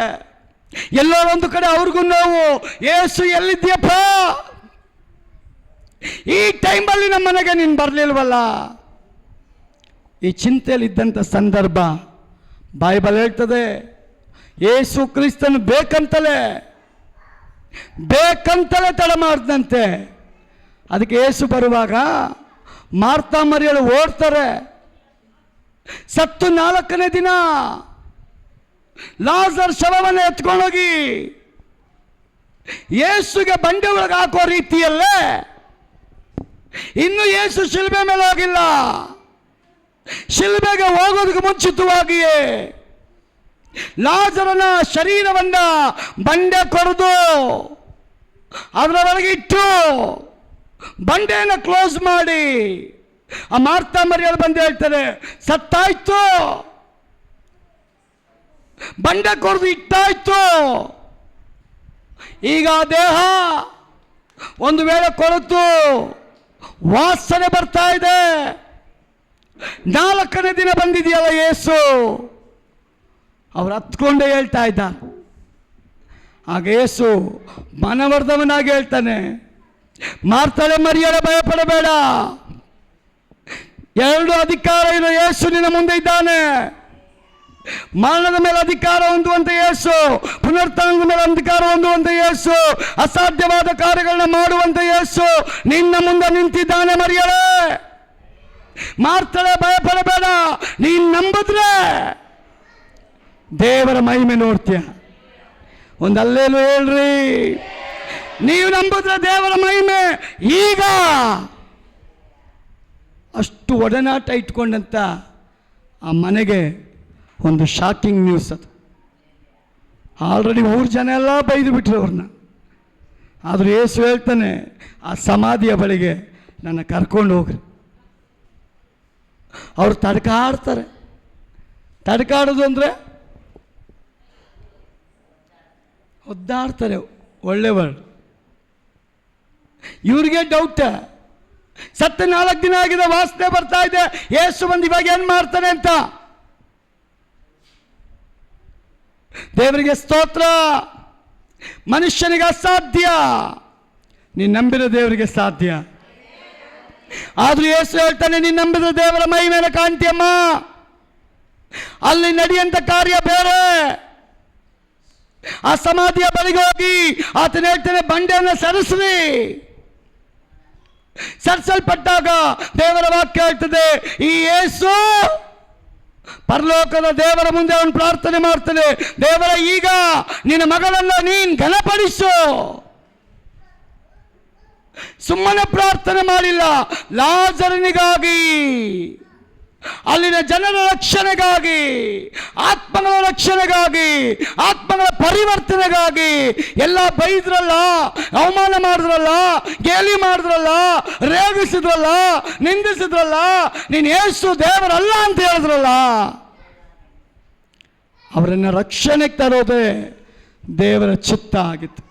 ಎಲ್ಲೋ ಒಂದು ಕಡೆ ಅವ್ರಿಗೂ ನೋವು, ಯೇಸು ಎಲ್ಲಿದ್ಯಪ್ಪ, ಈ ಟೈಮಲ್ಲಿ ನಮ್ಮ ಮನೆಗೆ ನೀನು ಬರಲಿಲ್ವಲ್ಲ. ಈ ಚಿಂತೆಯಲ್ಲಿದ್ದಂಥ ಸಂದರ್ಭ ಬೈಬಲ್ ಹೇಳ್ತದೆ, ಯೇಸು ಕ್ರಿಸ್ತನು ಬೇಕಂತಲೇ ತಡ ಮಾಡಿದಂತೆ. ಅದಕ್ಕೆ ಯೇಸು ಬರುವಾಗ ಮಾರ್ತಾ ಮರಿಯಳು ಓಡ್ತಾರೆ. ಸತ್ತು 4ನೇ ದಿನ ಲಾಜರ್ ಶವವನ್ನು ಎತ್ಕೊಂಡೋಗಿ ಯೇಸುಗೆ ಬಂಡೆ ಒಳಗೆ ಹಾಕೋ ರೀತಿಯಲ್ಲೇ, ಇನ್ನು ಯೇಸು ಶಿಲ್ಬೆ ಮೇಲೆ ಹೋಗಿಲ್ಲ, ಶಿಲ್ಬೆಗೆ ಹೋಗೋದಕ್ಕೆ ಮುಂಚಿತವಾಗಿಯೇ ಲಾಜರನ ಶರೀರವನ್ನ ಬಂಡೆ ಕೊರೆದು ಅದರ ಒಳಗೆ ಇಟ್ಟು ಬಂಡೆಯನ್ನು ಕ್ಲೋಸ್ ಮಾಡಿ ಆ ಮಾರ್ತಾ ಮರಿಯಳು ಬಂದು ಹೇಳ್ತಾರೆ, ಸತ್ತಾಯ್ತು, ಬಂಡೆ ಕೊರೆದು ಇಟ್ಟಾಯ್ತು, ಈಗ ದೇಹ ಒಂದು ವೇಳೆ ಕೊರೆತು ವಾಸನೆ ಬರ್ತಾ ಇದೆ, 4ನೇ ದಿನ ಬಂದಿದೆಯಲ್ಲ ಯೇಸು. ಅವ್ರು ಹತ್ಕೊಂಡೇ ಹೇಳ್ತಾ ಇದ್ದ. ಆಗ ಯೇಸು ಮನವರ್ಧವನಾಗಿ ಹೇಳ್ತಾನೆ, ಮಾರ್ತಾಳೆ ಮರಿಯಳ ಭಯಪಡಬೇಡ, 2 ಅಧಿಕಾರ ಇರೋ ಯೇಸು ನಿನ್ನ ಮುಂದೆ ಇದ್ದಾನೆ. ಮರಣದ ಮೇಲೆ ಅಧಿಕಾರ ಹೊಂದುವಂತ ಯೇಸು, ಪುನರುತ್ಥಾನದ ಮೇಲೆ ಅಧಿಕಾರ ಹೊಂದುವಂತ ಯೇಸು, ಅಸಾಧ್ಯವಾದ ಕಾರ್ಯಗಳನ್ನ ಮಾಡುವಂತ ಯೇಸು ನಿನ್ನ ಮುಂದೆ ನಿಂತಿದ್ದಾನೆ. ಮರಿಯಳೇ ಮಾರ್ತಾಳೆ ಭಯಪಡಬೇಡ, ನೀನ್ ನಂಬಿದ್ರೆ ದೇವರ ಮಹಿಮೆ ನೋಡ್ತೀಯ. ಒಂದು ಅಲ್ಲೇಲು ಹೇಳ್ರಿ, ನೀವು ನಂಬಿದ್ರೆ ದೇವರ ಮಹಿಮೆ. ಈಗ ಅಷ್ಟು ಒಡನಾಟ ಇಟ್ಕೊಂಡಂತ ಆ ಮನೆಗೆ ಒಂದು ಶಾಕಿಂಗ್ ನ್ಯೂಸ್ ಅದು. ಆಲ್ರೆಡಿ 3 ಜನ ಎಲ್ಲ ಬೈದು ಬಿಟ್ರು ಅವ್ರನ್ನ. ಆದರೂ ಯೇಸು ಹೇಳ್ತಾನೆ, ಆ ಸಮಾಧಿಯ ಬಳಿಗೆ ನನ್ನ ಕರ್ಕೊಂಡು ಹೋಗ್ರಿ. ಅವ್ರು ತಡ್ಕಾಡ್ತಾರೆ. ತಡ್ಕಾಡೋದು ಅಂದರೆ ಒದ್ದಾಡ್ತಾರೆ, ಒಳ್ಳೆ ವರ್ಡ್. ಇವ್ರಿಗೆ ಡೌಟ್, ಸತ್ತ 4 ದಿನ ಆಗಿದೆ, ವಾಸನೆ ಬರ್ತಾ ಇದೆ, ಯೇಸು ಬಂದು ಇವಾಗ ಏನು ಮಾಡ್ತಾನೆ ಅಂತ. ದೇವರಿಗೆ ಸ್ತೋತ್ರ. ಮನುಷ್ಯನಿಗೆ ಅಸಾಧ್ಯ, ನೀನು ನಂಬಿದ ದೇವರಿಗೆ ಸಾಧ್ಯ. ಆದ್ರೂ ಯೇಸು ಹೇಳ್ತಾನೆ, ನೀನು ನಂಬಿದ ದೇವರ ಮಹಿಮೆಯನ್ನು ಕಾಣ್ತೀಯಮ್ಮ. ಅಲ್ಲಿ ನಡೆಯುವಂತ ಕಾರ್ಯ ಬೇರೆ. ಆ ಸಮಾಧಿಯ ಬಳಿಗೆ ಹೋಗಿ ಆತನ ಹೇಳ್ತಾನೆ, ಬಂಡೆಯನ್ನು ಸರಿಸ್ರಿ. ಸರಿಸಲ್ಪಟ್ಟಾಗ ದೇವರ ವಾಕ್ಯ ಹೇಳ್ತದೆ, ಈ ಯೇಸು ಪರಲೋಕದ ದೇವರ ಮುಂದೆ ಅವನು ಪ್ರಾರ್ಥನೆ ಮಾಡ್ತಾನೆ, ದೇವರ ಈಗ ನಿನ್ನ ಮಗಳನ್ನು ನೀನ್ ಘನಪಡಿಸು. ಸುಮ್ಮನೆ ಪ್ರಾರ್ಥನೆ ಮಾಡಿಲ್ಲ, ಲಾಜರನಿಗಾಗಿ, ಅಲ್ಲಿನ ಜನರ ರಕ್ಷಣೆಗಾಗಿ, ಆತ್ಮಗಳ ರಕ್ಷಣೆಗಾಗಿ, ಆತ್ಮಗಳ ಪರಿವರ್ತನೆಗಾಗಿ. ಎಲ್ಲ ಬೈದ್ರಲ್ಲ, ಅವಮಾನ ಮಾಡಿದ್ರಲ್ಲ, ಗೇಲಿ ಮಾಡಿದ್ರಲ್ಲ, ರೇಗಿಸಿದ್ರಲ್ಲ, ನಿಂದಿಸಿದ್ರಲ್ಲ, ನೀನು ಯೇಸು ದೇವರಲ್ಲ ಅಂತ ಹೇಳಿದ್ರಲ್ಲ, ಅವರನ್ನು ರಕ್ಷಣೆಗೆ ತರೋದೇ ದೇವರ ಚಿತ್ತ ಆಗಿತ್ತು.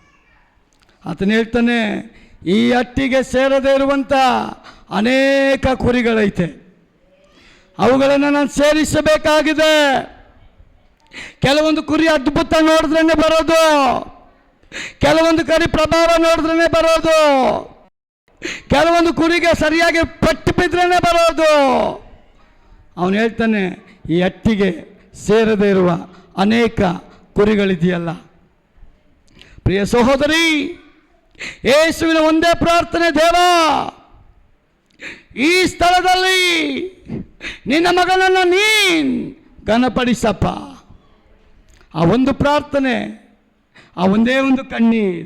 ಆತನ ಹೇಳ್ತಾನೆ, ಈ ಹಟ್ಟಿಗೆ ಸೇರದೇ ಇರುವಂಥ ಅನೇಕ ಕುರಿಗಳೈತೆ, ಅವುಗಳನ್ನು ನಾನು ಸೇರಿಸಬೇಕಾಗಿದೆ. ಕೆಲವೊಂದು ಕುರಿ ಅದ್ಭುತ ನೋಡಿದ್ರೇ ಬರೋದು, ಕೆಲವೊಂದು ಕರಿ ಪ್ರಭಾವ ನೋಡಿದ್ರೇ ಬರೋದು, ಕೆಲವೊಂದು ಕುರಿಗೆ ಸರಿಯಾಗಿ ಪಟ್ಟು ಬಿದ್ರೇ ಬರೋದು. ಅವನು ಹೇಳ್ತಾನೆ, ಈ ಹಟ್ಟಿಗೆ ಸೇರದೇ ಇರುವ ಅನೇಕ ಕುರಿಗಳಿದೆಯಲ್ಲ. ಪ್ರಿಯ ಸಹೋದರಿ, ಯೇಸುವಿನ ಒಂದೇ ಪ್ರಾರ್ಥನೆ, ದೇವಾ ಈ ಸ್ಥಳದಲ್ಲಿ ನಿನ್ನ ಮಗನನ್ನು ನೀನ್ ಘನಪಡಿಸಪ್ಪ. ಆ ಒಂದು ಪ್ರಾರ್ಥನೆ, ಆ ಒಂದೇ ಒಂದು ಕಣ್ಣೀರು.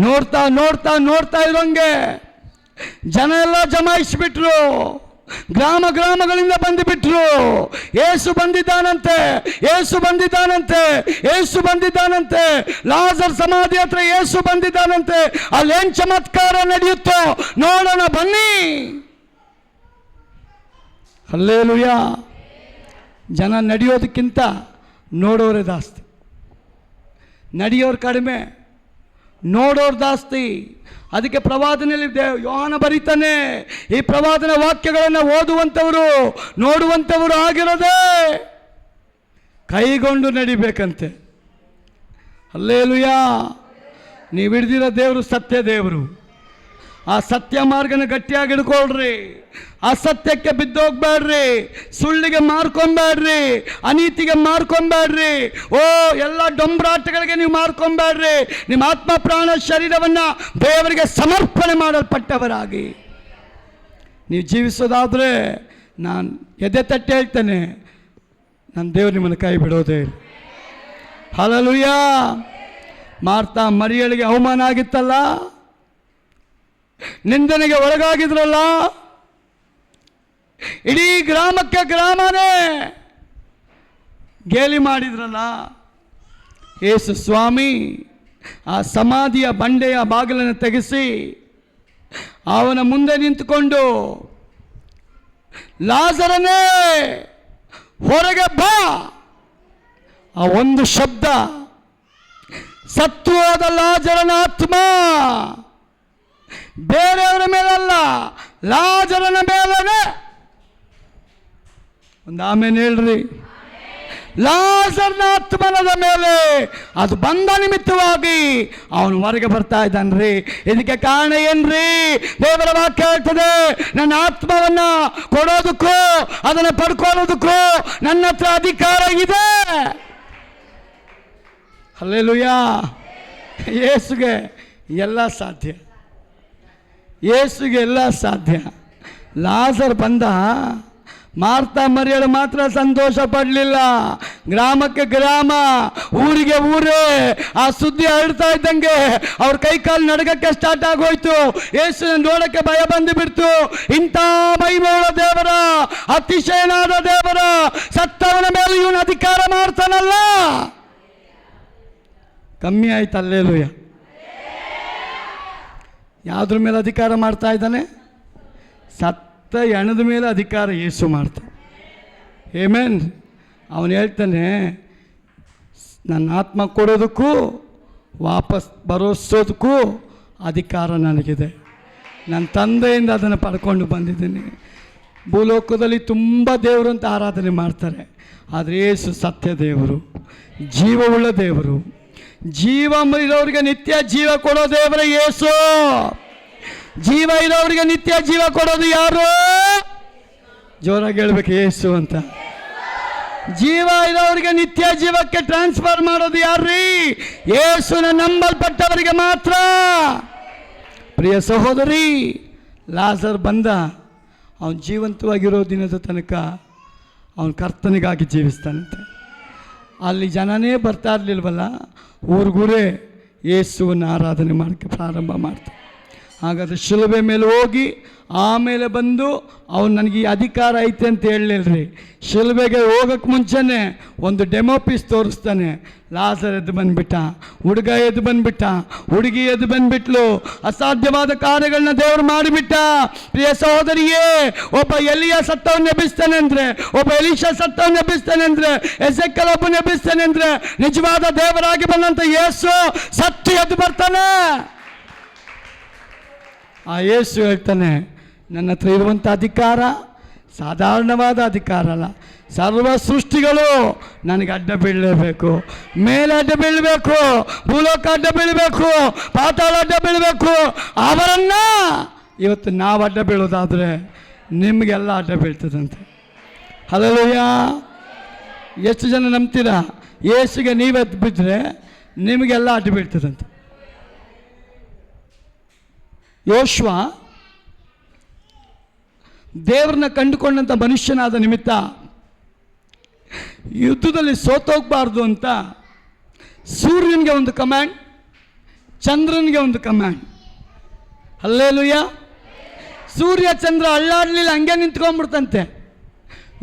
ನೋಡ್ತಾ ನೋಡ್ತಾ ನೋಡ್ತಾ ಇರೋಂಗೆ ಜನ ಎಲ್ಲ ಜಮಾಯಿಸ್ಬಿಟ್ರು. ಗ್ರಾಮ ಗ್ರಾಮಗಳಿಂದ ಬಂದುಬಿಟ್ರು. ಏಸು ಬಂದಿದ್ದಾನಂತೆ, ಏಸು ಬಂದಿದ್ದಾನಂತೆ, ಏಸು ಬಂದಿದ್ದಾನಂತೆ. ಲಾಜರ್ ಸಮಾಧಿ ಹತ್ರ ಏಸು ಬಂದಿದ್ದಾನಂತೆ. ಅಲ್ಲೇನ್ ಚಮತ್ಕಾರ ನಡೆಯುತ್ತೋ ನೋಡೋಣ ಬನ್ನಿ. ಹಲ್ಲೇಲೂಯಾ. ಜನ ನಡೆಯೋದಕ್ಕಿಂತ ನೋಡೋರೇ ಜಾಸ್ತಿ, ನಡೆಯೋರು ಕಡಿಮೆ, ನೋಡೋರು ಜಾಸ್ತಿ. ಅದಕ್ಕೆ ಪ್ರವಾದನೆಯಲ್ಲಿ ಯೋಹಾನ ಬರೀತಾನೆ, ಈ ಪ್ರವಾದನ ವಾಕ್ಯಗಳನ್ನು ಓದುವಂಥವರು ನೋಡುವಂಥವರು ಆಗಿರೋದೇ ಕೈಗೊಂಡು ನಡಿಬೇಕಂತೆ. ಹಲ್ಲೇಲೂಯಾ. ನೀವು ಹಿಡ್ದಿರೋ ದೇವರು ಸತ್ಯ ದೇವರು. ಆ ಸತ್ಯ ಮಾರ್ಗನ ಗಟ್ಟಿಯಾಗಿ ಹಿಡ್ಕೊಳ್ರಿ. ಅಸತ್ಯಕ್ಕೆ ಬಿದ್ದೋಗ್ಬೇಡ್ರಿ, ಸುಳ್ಳಿಗೆ ಮಾರ್ಕೊಂಬೇಡ್ರಿ, ಅನೀತಿಗೆ ಮಾರ್ಕೊಂಬೇಡ್ರಿ. ಎಲ್ಲ ಡೊಂಬರಾಟಗಳಿಗೆ ನೀವು ಮಾರ್ಕೊಂಬೇಡ್ರಿ. ನಿಮ್ಮ ಆತ್ಮ ಪ್ರಾಣ ಶರೀರವನ್ನು ದೇವರಿಗೆ ಸಮರ್ಪಣೆ ಮಾಡಲ್ಪಟ್ಟವರಾಗಿ ನೀವು ಜೀವಿಸೋದಾದರೆ ನಾನು ಎದೆ ತಟ್ಟಿ ಹೇಳ್ತೇನೆ, ನನ್ನ ದೇವರು ನಿಮ್ಮನ್ನು ಕೈ ಬಿಡೋದೇ ಇಲ್ಲ. ಹಲ್ಲೇಲೂಯಾ. ಮಾರ್ತಾ ಮರಿಯಳಿಗೆ ಅವಮಾನ ಆಗಿತ್ತಲ್ಲ, ನಿಂದನೆಗೆ ಒಳಗಾಗಿದ್ರಲ್ಲ, ಇಡೀ ಗ್ರಾಮಕ್ಕೆ ಗ್ರಾಮನೇ ಗೇಲಿ ಮಾಡಿದ್ರಲ್ಲ. ಯೇಸು ಸ್ವಾಮಿ ಆ ಸಮಾಧಿಯ ಬಂಡೆಯ ಬಾಗಿಲನ್ನು ತೆಗೆಸಿ ಅವನ ಮುಂದೆ ನಿಂತುಕೊಂಡು, ಲಾಜರನೇ ಹೊರಗೆ ಬಾ. ಆ ಒಂದು ಶಬ್ದ, ಸತ್ತು ಹೋದ ಲಾಜರನ ಆತ್ಮ ಬೇರೆಯವರ ಮೇಲಲ್ಲ, ಲಾಜರನ ಮೇಲನೆ. ಒಂದು ಆಮೇಲೆ ಹೇಳ್ರಿ. ಲಾಜರನ ಆತ್ಮನದ ಮೇಲೆ ಅದು ಬಂದ ನಿಮಿತ್ತವಾಗಿ ಅವನು ಹೊರಗೆ ಬರ್ತಾ ಇದ್ದಾನ್ರಿ. ಇದಕ್ಕೆ ಕಾರಣ ಏನ್ರಿ? ದೇವರ ವಾಕ್ಯ ಹೇಳ್ತದೆ, ನನ್ನ ಆತ್ಮವನ್ನ ಕೊಡೋದಕ್ಕೂ ಅದನ್ನು ಪಡ್ಕೊಳ್ಳೋದಕ್ಕೂ ನನ್ನ ಹತ್ರ ಅಧಿಕಾರ ಇದೆ. ಹಲ್ಲೇಲೂಯಾ. ಯೇಸುಗೆ ಎಲ್ಲ ಸಾಧ್ಯ, ಯೇಸುಗೆ ಎಲ್ಲ ಸಾಧ್ಯ. ಲಾಜರ್ ಬಂದ, ಮಾರ್ತಾ ಮರಿಯಳು ಮಾತ್ರ ಸಂತೋಷ ಪಡಲಿಲ್ಲ. ಗ್ರಾಮಕ್ಕೆ ಗ್ರಾಮ, ಊರಿಗೆ ಊರೇ ಆ ಸುದ್ದಿ ಹರಡ್ತಾ ಇದ್ದಂಗೆ ಅವ್ರ ಕೈಕಾಲು ನಡಗಕ್ಕೆ ಸ್ಟಾರ್ಟ್ ಆಗೋಯ್ತು. ಯೇಸುನ ನೋಡಕ್ಕೆ ಭಯ ಬಂದು ಬಿಡ್ತು. ಇಂಥ ಮಹಿಮೆಯುಳ್ಳ ದೇವರ, ಅತಿಶಯನಾದ ದೇವರ, ಸತ್ತವನ ಮೇಲೆ ಇವನು ಅಧಿಕಾರ ಮಾಡ್ತಾನಲ್ಲ, ಕಮ್ಮಿ ಆಯ್ತು. ಹಲ್ಲೇಲೂಯಾ. ಯಾವುದ್ರ ಮೇಲೆ ಅಧಿಕಾರ ಮಾಡ್ತಾ ಇದ್ದಾನೆ? ಸತ್ತ ಹೆಣದ ಮೇಲೆ ಅಧಿಕಾರ ಯೇಸು ಮಾಡ್ತಾನೆ. ಆಮೆನ್. ಅವನು ಹೇಳ್ತಾನೆ, ನನ್ನ ಆತ್ಮ ಕೊಡೋದಕ್ಕೂ ವಾಪಸ್ ಬರೋಸೋದಕ್ಕೂ ಅಧಿಕಾರ ನನಗಿದೆ. ನನ್ನ ತಂದೆಯಿಂದ ಅದನ್ನು ಪಡ್ಕೊಂಡು ಬಂದಿದ್ದೀನಿ. ಭೂಲೋಕದಲ್ಲಿ ತುಂಬ ದೇವರು ಅಂತ ಆರಾಧನೆ ಮಾಡ್ತಾರೆ, ಆದರೆ ಯೇಸು ಸತ್ಯ ದೇವರು, ಜೀವವುಳ್ಳ ದೇವರು. ಜೀವ ಇರೋರಿಗೆ ನಿತ್ಯ ಜೀವ ಕೊಡೋ ದೇವರ ಯೇಸು. ಜೀವ ಇರೋರಿಗೆ ನಿತ್ಯ ಜೀವ ಕೊಡೋದು ಯಾರು? ಜೋರಾಗಿ ಹೇಳ್ಬೇಕು, ಯೇಸು ಅಂತ. ಜೀವ ಇರೋರಿಗೆ ನಿತ್ಯ ಜೀವಕ್ಕೆ ಟ್ರಾನ್ಸ್ಫರ್ ಮಾಡೋದು ಯಾರ್ರೀ? ಯೇಸುನ ನಂಬಲ್ಪಟ್ಟವರಿಗೆ ಮಾತ್ರ. ಪ್ರಿಯ ಸಹೋದರಿ, ಲಾಜರ್ ಬಂದ, ಅವನು ಜೀವಂತವಾಗಿರೋ ದಿನದ ತನಕ ಅವನು ಕರ್ತನಿಗಾಗಿ ಜೀವಿಸ್ತಾನಂತೆ. ಅಲ್ಲಿ ಜನನೇ ಬರ್ತಾ ಇರಲಿಲ್ವಲ್ಲ, ಊರಿಗೂರೇ ಯೇಸುವನ್ನು ಆರಾಧನೆ ಮಾಡೋಕ್ಕೆ ಪ್ರಾರಂಭ ಮಾಡ್ತಾರೆ. ಹಾಗಾದರೆ ಶಿಲುಬೆ ಮೇಲೆ ಹೋಗಿ ಆಮೇಲೆ ಬಂದು ಅವನು ನನಗೆ ಈ ಅಧಿಕಾರ ಐತೆ ಅಂತ ಹೇಳಲಿಲ್ರಿ. ಶಿಲುಬೆಗೆ ಹೋಗೋಕ್ಕೆ ಮುಂಚೆನೇ ಒಂದು ಡೆಮೋ ಪೀಸ್ ತೋರಿಸ್ತಾನೆ. ಲಾಜರ್ ಎದ್ದು ಬಂದುಬಿಟ್ಟ, ಹುಡುಗ ಎದ್ದು ಬಂದುಬಿಟ್ಟ, ಹುಡುಗಿ ಎದ್ದು ಬಂದುಬಿಟ್ಲು. ಅಸಾಧ್ಯವಾದ ಕಾರ್ಯಗಳನ್ನ ದೇವರು ಮಾಡಿಬಿಟ್ಟ. ಪ್ರಿಯ ಸಹೋದರಿಯೇ, ಒಬ್ಬ ಎಲಿಯ ಸತ್ತವನ್ನ ಎಬ್ಬಿಸ್ತಾನೆ ಅಂದರೆ, ಒಬ್ಬ ಎಲೀಷ ಸತ್ತವನ್ನ ಎಬ್ಬಿಸ್ತಾನೆ ಅಂದರೆ, ಎಸೆಕ್ಕಲ್ ಒಬ್ಬನ ಎಬ್ಬಿಸ್ತಾನೆ ಅಂದರೆ, ನಿಜವಾದ ದೇವರಾಗಿ ಬಂದಂಥ ಯೇಸು ಸತ್ತು ಎದ್ದು ಬರ್ತಾನೆ. ಆ ಯೇಸು ಹೇಳ್ತಾನೆ, ನನ್ನ ಹತ್ರ ಇರುವಂಥ ಅಧಿಕಾರ ಸಾಧಾರಣವಾದ ಅಧಿಕಾರ ಅಲ್ಲ. ಸರ್ವ ಸೃಷ್ಟಿಗಳು ನನಗೆ ಅಡ್ಡ ಬೀಳಲೇಬೇಕು. ಮೇಲೆ ಅಡ್ಡ ಬೀಳಬೇಕು, ಭೂಲೋಕ ಅಡ್ಡ ಬೀಳಬೇಕು, ಪಾತಾಳ ಅಡ್ಡ ಬೀಳಬೇಕು. ಅವರನ್ನು ಇವತ್ತು ನಾವು ಅಡ್ಡ ಬೀಳೋದಾದರೆ ನಿಮಗೆಲ್ಲ ಅಡ್ಡ ಬೀಳ್ತದಂತೆ. ಹಲ್ಲೇಲೂಯಾ. ಎಷ್ಟು ಜನ ನಂಬ್ತೀರಾ? ಯೇಸುಗೆ ನೀವೆದ್ದು ಬಿದ್ದರೆ ನಿಮಗೆಲ್ಲ ಅಡ್ಡ ಬೀಳ್ತದಂತೆ. ಯೋಶ್ವ ದೇವರನ್ನ ಕಂಡುಕೊಂಡಂಥ ಮನುಷ್ಯನಾದ ನಿಮಿತ್ತ ಯುದ್ಧದಲ್ಲಿ ಸೋತೋಗಬಾರ್ದು ಅಂತ ಸೂರ್ಯನಿಗೆ ಒಂದು ಕಮಾಂಡ್, ಚಂದ್ರನಿಗೆ ಒಂದು ಕಮಾಂಡ್. ಹಲ್ಲೇಲೂಯಾ. ಸೂರ್ಯ ಚಂದ್ರ ಅಳ್ಳಾಡ್ಲಿಲ್ಲ, ಹಂಗೆ ನಿಂತ್ಕೊಂಡ್ಬಿಡ್ತಂತೆ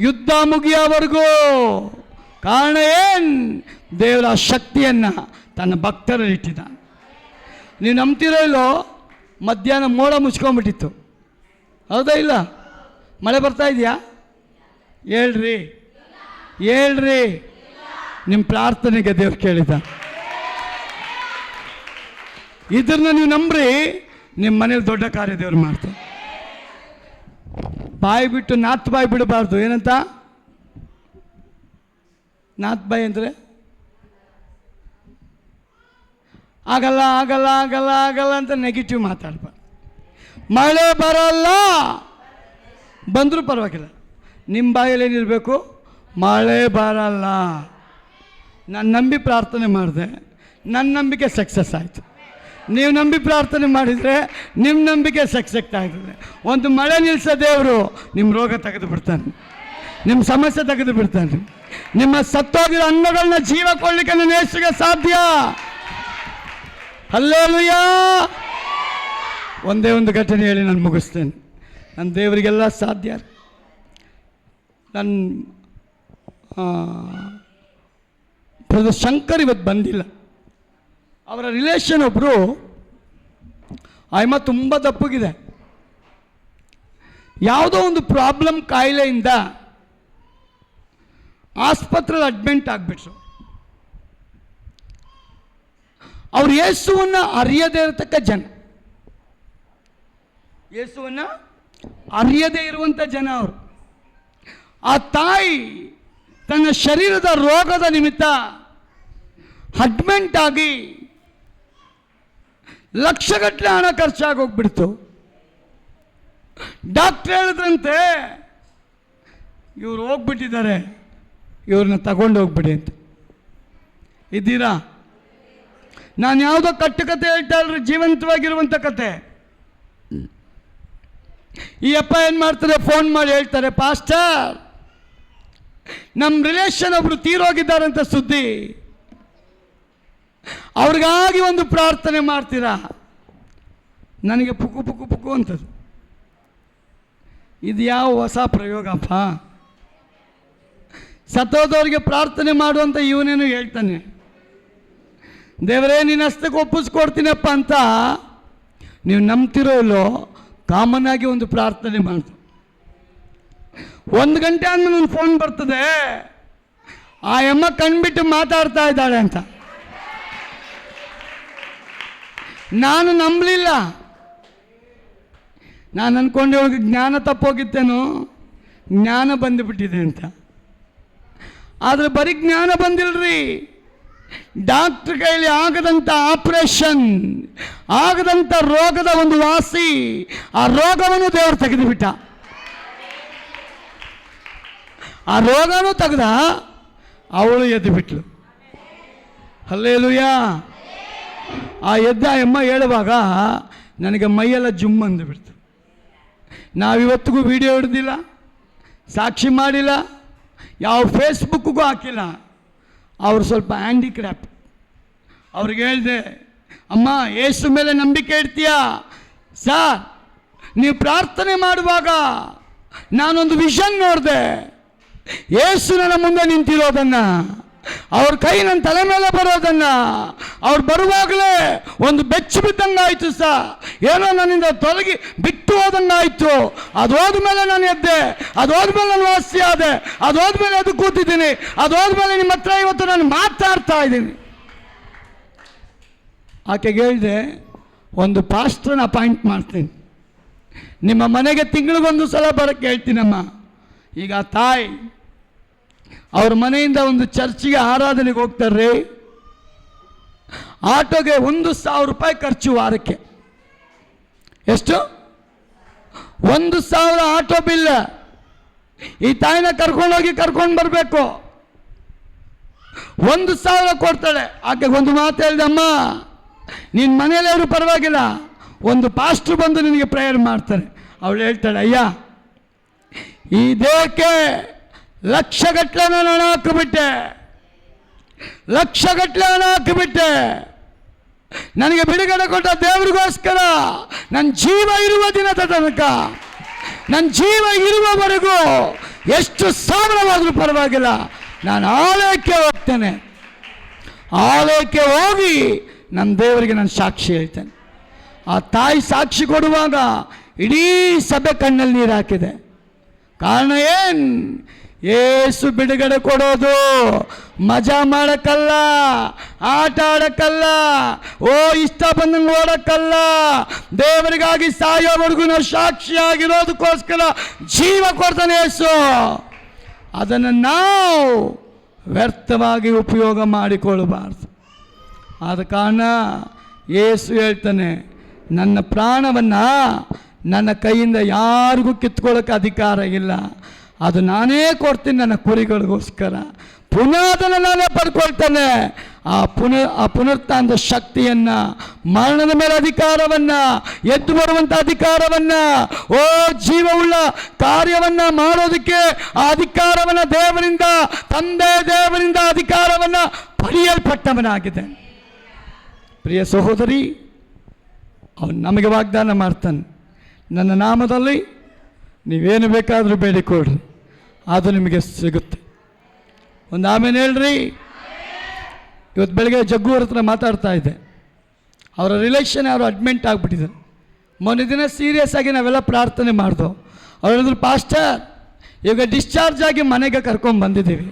ಯುದ್ಧ ಮುಗಿಯೋವರೆಗೂ. ಕಾರಣ ಏನು? ದೇವರ ಶಕ್ತಿಯನ್ನು ತನ್ನ ಭಕ್ತರಲ್ಲಿ ಇಟ್ಟಿದ್ದ. ನೀವು ನಂಬ್ತಿರೋ ಇಲ್ಲೋ, ಮಧ್ಯಾಹ್ನ ಮೋಡ ಮುಚ್ಕೊಂಡ್ಬಿಟ್ಟಿತ್ತು, ಹೌದಾ ಇಲ್ಲ? ಮಳೆ ಬರ್ತಾ ಇದೆಯಾ? ಹೇಳ್ರಿ ಹೇಳ್ರಿ. ನಿಮ್ಮ ಪ್ರಾರ್ಥನೆಗೆ ದೇವ್ರು ಕೇಳಿದ. ಇದನ್ನು ನೀವು ನಂಬ್ರಿ, ನಿಮ್ಮ ಮನೇಲಿ ದೊಡ್ಡ ಕಾರ್ಯ ದೇವ್ರು ಮಾಡ್ತಾರೆ. ಬಾಯಿ ಬಿಟ್ಟು ನಾತ್ ಬಾಯಿ ಬಿಡಬಾರ್ದು. ಏನಂತ ನಾತ್ ಬಾಯಿ ಅಂದರೆ? ಆಗಲ್ಲ ಆಗಲ್ಲ ಆಗಲ್ಲ ಆಗಲ್ಲ ಅಂತ ನೆಗೆಟಿವ್ ಮಾತಾಡ್ಬಾರ್ದು. ಮಳೆ ಬರಲ್ಲ, ಬಂದರೂ ಪರವಾಗಿಲ್ಲ, ನಿಮ್ಮ ಬಾಯಲ್ಲಿ ಏನಿರಬೇಕು? ಮಳೆ ಬರಲ್ಲ. ನಾನು ನಂಬಿ ಪ್ರಾರ್ಥನೆ ಮಾಡಿದೆ, ನನ್ನ ನಂಬಿಕೆ ಸಕ್ಸಸ್ ಆಯಿತು. ನೀವು ನಂಬಿ ಪ್ರಾರ್ಥನೆ ಮಾಡಿದರೆ ನಿಮ್ಮ ನಂಬಿಕೆ ಸಕ್ಸಸ್ ಆಗ್ತದೆ. ಒಂದು ಮಳೆ ನಿಲ್ಲಿಸೋ ದೇವರು ನಿಮ್ಮ ರೋಗ ತೆಗೆದು ಬಿಡ್ತಾನೆ, ನಿಮ್ಮ ಸಮಸ್ಯೆ ತೆಗೆದು ಬಿಡ್ತಾನೆ. ನಿಮ್ಮ ಸತ್ತೋಗಿರೋ ಅನ್ನಗಳನ್ನ ಜೀವ ಕೊಡಲಿಕ್ಕೆ ನನ್ನ ಯೇಸುವಿಗೆ ಸಾಧ್ಯ. ಹಲ್ಲೆಲೂಯಾ. ಒಂದೇ ಒಂದು ಘಟನೆ ಹೇಳಿ ನಾನು ಮುಗಿಸ್ತೇನೆ. ನನ್ನ ದೇವರಿಗೆಲ್ಲ ಸಾಧ್ಯ. ನನ್ನ ಬ್ರದರ್ ಶಂಕರ್ ಇವತ್ತು ಬಂದಿಲ್ಲ. ಅವರ ರಿಲೇಷನ್ ಒಬ್ಬರು, ಆಯಮ್ಮ ತುಂಬ ದಪ್ಪಗಿದೆ, ಯಾವುದೋ ಒಂದು ಪ್ರಾಬ್ಲಮ್ ಕಾಯಿಲೆಯಿಂದ ಆಸ್ಪತ್ರೆಯಲ್ಲಿ ಅಡ್ಮಿಂಟ್ ಆಗಿಬಿಟ್ರು. ಅವ್ರು ಯೇಸುವನ್ನು ಅರಿಯದೇ ಇರತಕ್ಕ ಜನ, ಯೇಸುವನ್ನು ಅರಿಯದೇ ಇರುವಂಥ ಜನ ಅವರು. ಆ ತಾಯಿ ತನ್ನ ಶರೀರದ ರೋಗದ ನಿಮಿತ್ತ ಅಡ್ಮಿಂಟ್ ಆಗಿ ಲಕ್ಷಗಟ್ಟಲೆ ಹಣ ಖರ್ಚಾಗೋಗ್ಬಿಡ್ತು. ಡಾಕ್ಟ್ರ್ ಹೇಳಿದ್ರಂತೆ, ಇವ್ರು ಹೋಗ್ಬಿಟ್ಟಿದ್ದಾರೆ, ಇವ್ರನ್ನ ತಗೊಂಡು ಹೋಗ್ಬಿಡಿ ಅಂತ. ಇದ್ದೀರಾ? ನಾನು ಯಾವುದೋ ಕಟ್ಟುಕತೆ ಹೇಳ್ತಾ ಇಲ್ರಿ, ಜೀವಂತವಾಗಿರುವಂಥ ಕತೆ. ಈ ಅಪ್ಪ ಏನು ಮಾಡ್ತಾರೆ, ಫೋನ್ ಮಾಡಿ ಹೇಳ್ತಾರೆ, ಪಾಸ್ಟರ್ ನಮ್ಮ ರಿಲೇಷನ್ ಒಬ್ರು ತೀರೋಗಿದ್ದಾರಂತ ಸುದ್ದಿ, ಅವ್ರಿಗಾಗಿ ಒಂದು ಪ್ರಾರ್ಥನೆ ಮಾಡ್ತೀರಾ? ನನಗೆ ಪುಕ್ಕು ಪುಕ್ಕು ಪುಕ್ಕು ಅಂತದ್ದು. ಇದು ಯಾವ ಹೊಸ ಪ್ರಯೋಗಪ್ಪ? ಸತ್ತೋದವ್ರಿಗೆ ಪ್ರಾರ್ಥನೆ ಮಾಡುವಂತ ಇವನೇನು ಹೇಳ್ತಾನೆ, ದೇವರೇ ನಿನ್ನ ಹಸ್ತಕ್ಕೆ ಒಪ್ಪಿಸ್ಕೊಡ್ತೀನಪ್ಪ ಅಂತ. ನೀವು ನಂಬ್ತಿರೋ ಇಲ್ಲೋ, ಕಾಮನ್ ಆಗಿ ಒಂದು ಪ್ರಾರ್ಥನೆ ಮಾಡ್ತು. 1 ಗಂಟೆ ಆದ್ಮೇಲೆ ಒಂದು ಫೋನ್ ಬರ್ತದೆ, ಆ ಅಮ್ಮ ಕಣ್ಬಿಟ್ಟು ಮಾತಾಡ್ತಾ ಇದ್ದಾಳೆ ಅಂತ. ನಾನು ನಂಬಲಿಲ್ಲ. ನಾನು ಅಂದ್ಕೊಂಡೆ ಅವಳಿಗೆ ಜ್ಞಾನ ತಪ್ಪೋಗಿತ್ತೇನೋ, ಜ್ಞಾನ ಬಂದುಬಿಟ್ಟಿದೆ ಅಂತ. ಆದರೆ ಬರೀ ಜ್ಞಾನ ಬಂದಿಲ್ರಿ, ಡಾಕ್ಟ್ರ್ ಕೈಲಿ ಆಗದಂಥ ಆಪರೇಷನ್, ಆಗದಂಥ ರೋಗದ ಒಂದು ವಾಸಿ, ಆ ರೋಗವನ್ನು ದೇವರು ತೆಗೆದುಬಿಟ್ಟ. ಆ ರೋಗನೂ ತೆಗೆದ, ಅವಳು ಎದ್ದು ಬಿಟ್ಲು. ಹಲ್ಲೆಲೂಯಾ. ಆ ಎದ್ದ ಅಮ್ಮ ಹೇಳುವಾಗ ನನಗೆ ಮೈಯೆಲ್ಲ ಜುಮ್ ಅಂದುಬಿಡ್ತು. ನಾವಿವತ್ತಿಗೂ ವಿಡಿಯೋ ಹಿಡ್ದಿಲ್ಲ, ಸಾಕ್ಷಿ ಮಾಡಿಲ್ಲ, ಯಾವ ಫೇಸ್ಬುಕ್ಕಿಗೂ ಹಾಕಿಲ್ಲ. ಅವರು ಸ್ವಲ್ಪ ಹ್ಯಾಂಡಿಕ್ರಾಫ್ಟ್. ಅವ್ರಿಗೆ ಹೇಳಿದೆ, ಅಮ್ಮ ಯೇಸು ಮೇಲೆ ನಂಬಿಕೆ ಇಡ್ತೀಯಾ? ಸಾರ್, ನೀವು ಪ್ರಾರ್ಥನೆ ಮಾಡುವಾಗ ನಾನೊಂದು ವಿಷನ್ ನೋಡಿದೆ, ಯೇಸು ನನ್ನ ಮುಂದೆ ನಿಂತಿರೋದನ್ನು, ಅವ್ರ ಕೈ ನನ್ನ ತಲೆ ಮೇಲೆ ಬರೋದನ್ನು, ಅವ್ರು ಬರುವಾಗಲೇ ಒಂದು ಬೆಚ್ಚು ಬಿದ್ದಂಗಾಯಿತು ಸಾ, ಏನೋ ನನ್ನಿಂದ ತೊಲಗಿ ಬಿಟ್ಟು ಹೋದಂಗಾಯಿತು. ಅದು ಹೋದ್ಮೇಲೆ ನಾನು ಎದ್ದೆ, ಅದು ಹೋದ್ಮೇಲೆ ನಾನು ವಾಸಿ ಆದೆ, ಅದು ಹೋದ್ಮೇಲೆ ಅದು ಕೂತಿದ್ದೀನಿ, ಅದು ಹೋದ್ಮೇಲೆ ನಿಮ್ಮ ಹತ್ರ ಇವತ್ತು ನಾನು ಮಾತಾಡ್ತಾ ಇದ್ದೀನಿ. ಆಕೆಗೆ ಹೇಳಿದೆ, ಒಂದು ಪಾಸ್ಟ್ರನ್ನ ಅಪಾಯಿಂಟ್ ಮಾಡ್ತೀನಿ, ನಿಮ್ಮ ಮನೆಗೆ ತಿಂಗಳಿಗೊಂದು ಸಲ ಬರೋಕ್ಕೆ ಹೇಳ್ತೀನಮ್ಮ. ಈಗ ತಾಯಿ ಅವ್ರ ಮನೆಯಿಂದ ಒಂದು ಚರ್ಚಿಗೆ ಆರಾಧನೆಗೆ ಹೋಗ್ತಾರ್ರಿ, ಆಟೋಗೆ 1,000 ರೂಪಾಯಿ ಖರ್ಚು ವಾರಕ್ಕೆ. ಎಷ್ಟು? 1,000 ಆಟೋ ಬಿಲ್. ಈ ತಾಯಿನ ಕರ್ಕೊಂಡೋಗಿ ಕರ್ಕೊಂಡು ಬರಬೇಕು, 1,000 ಕೊಡ್ತಾಳೆ. ಆಕೆ ಒಂದು ಮಾತು ಹೇಳ್ದಮ್ಮ, ನಿನ್ನ ಮನೆಯಲ್ಲವರು ಪರವಾಗಿಲ್ಲ, ಒಂದು ಪಾಸ್ಟ್ರು ಬಂದು ನಿನಗೆ ಪ್ರೇಯರ್ ಮಾಡ್ತಾರೆ. ಅವಳು ಹೇಳ್ತಾಳೆ, ಅಯ್ಯ ಈ ದೇಹಕ್ಕೆ ಲಕ್ಷಗಟ್ಟಲೆ ನಾನು ಹಣ ಹಾಕಿಬಿಟ್ಟೆ, ಲಕ್ಷಗಟ್ಟಲೆ ಹಣ ಹಾಕಿಬಿಟ್ಟೆ. ನನಗೆ ಬಿಡುಗಡೆ ಕೊಟ್ಟ ದೇವರಿಗೋಸ್ಕರ ನನ್ನ ಜೀವ ಇರುವ ದಿನದ ತನಕ ನನ್ನ ಜೀವ ಇರುವವರೆಗೂ ಎಷ್ಟು ಸಾವಿರವಾದರೂ ಪರವಾಗಿಲ್ಲ, ನಾನು ಆಲಯಕ್ಕೆ ಹೋಗ್ತೇನೆ. ಆಲಯಕ್ಕೆ ಹೋಗಿ ನನ್ನ ದೇವರಿಗೆ ನಾನು ಸಾಕ್ಷಿ ಹೇಳ್ತೇನೆ. ಆ ತಾಯಿ ಸಾಕ್ಷಿ ಕೊಡುವಾಗ ಇಡೀ ಸಭೆ ಕಣ್ಣಲ್ಲಿ ನೀರು ಹಾಕಿದೆ. ಕಾರಣ ಏನು? ಏಸು ಬಿಡುಗಡೆ ಕೊಡೋದು ಮಜಾ ಮಾಡೋಕ್ಕಲ್ಲ, ಆಟ ಆಡೋಕ್ಕಲ್ಲ, ಇಷ್ಟ ಬಂದಂಗೆ ಓಡೋಕ್ಕಲ್ಲ. ದೇವರಿಗಾಗಿ ಸಾಯೋವರೆಗೂ ನಾವು ಸಾಕ್ಷಿಯಾಗಿರೋದಕ್ಕೋಸ್ಕರ ಜೀವ ಕೊಡ್ತಾನೆ ಏಸು. ಅದನ್ನು ನಾವು ವ್ಯರ್ಥವಾಗಿ ಉಪಯೋಗ ಮಾಡಿಕೊಳ್ಳಬಾರ್ದು. ಆದ ಕಾರಣ ಏಸು ಹೇಳ್ತಾನೆ, ನನ್ನ ಪ್ರಾಣವನ್ನು ನನ್ನ ಕೈಯಿಂದ ಯಾರಿಗೂ ಕಿತ್ಕೊಳ್ಳೋಕೆ ಅಧಿಕಾರ ಇಲ್ಲ, ಅದು ನಾನೇ ಕೊಡ್ತೀನಿ ನನ್ನ ಕುರಿಗಳಿಗೋಸ್ಕರ. ಪುನಃ ಅದನ್ನು ನಾನೇ ಪಡ್ಕೊಳ್ತೇನೆ. ಆ ಪುನರುತ್ಥಾನದ ಶಕ್ತಿಯನ್ನು, ಮರಣದ ಮೇಲೆ ಅಧಿಕಾರವನ್ನು, ಎದ್ದು ಬರುವಂಥ ಅಧಿಕಾರವನ್ನು, ಜೀವವುಳ್ಳ ಕಾರ್ಯವನ್ನು ಮಾಡೋದಕ್ಕೆ ಆ ಅಧಿಕಾರವನ್ನು ದೇವರಿಂದ, ತಂದೆ ದೇವರಿಂದ ಅಧಿಕಾರವನ್ನು ಪಡೆಯಲ್ಪಟ್ಟವನಾಗಿದೆ. ಪ್ರಿಯ ಸಹೋದರಿ, ಅವನು ನಮಗೆ ವಾಗ್ದಾನ ಮಾಡ್ತಾನೆ, ನನ್ನ ನಾಮದಲ್ಲಿ ನೀವೇನು ಬೇಕಾದರೂ ಬೇಡಿಕೊಡ್ರಿ, ಅದು ನಿಮಗೆ ಸಿಗುತ್ತೆ. ಒಂದು ಆಮೇಲೆ ಹೇಳ್ರಿ. ಇವತ್ತು ಬೆಳಗ್ಗೆ ಜಗ್ಗೂರ ಹತ್ರ ಮಾತಾಡ್ತಾ ಇದ್ದೆ. ಅವರ ರಿಲೇಷನ್ ಯಾರು ಅಡ್ಮಿಂಟ್ ಆಗಿಬಿಟ್ಟಿದ್ದಾರೆ. ಮೊನ್ನೆ ದಿನ ಸೀರಿಯಸ್ ಆಗಿ ನಾವೆಲ್ಲ ಪ್ರಾರ್ಥನೆ ಮಾಡ್ದೋ. ಅವ್ರು ಹೇಳಿದ್ರು, ಪಾಸ್ಟರ್ ಈಗ ಡಿಸ್ಚಾರ್ಜ್ ಆಗಿ ಮನೆಗೆ ಕರ್ಕೊಂಡು ಬಂದಿದ್ದೀವಿ.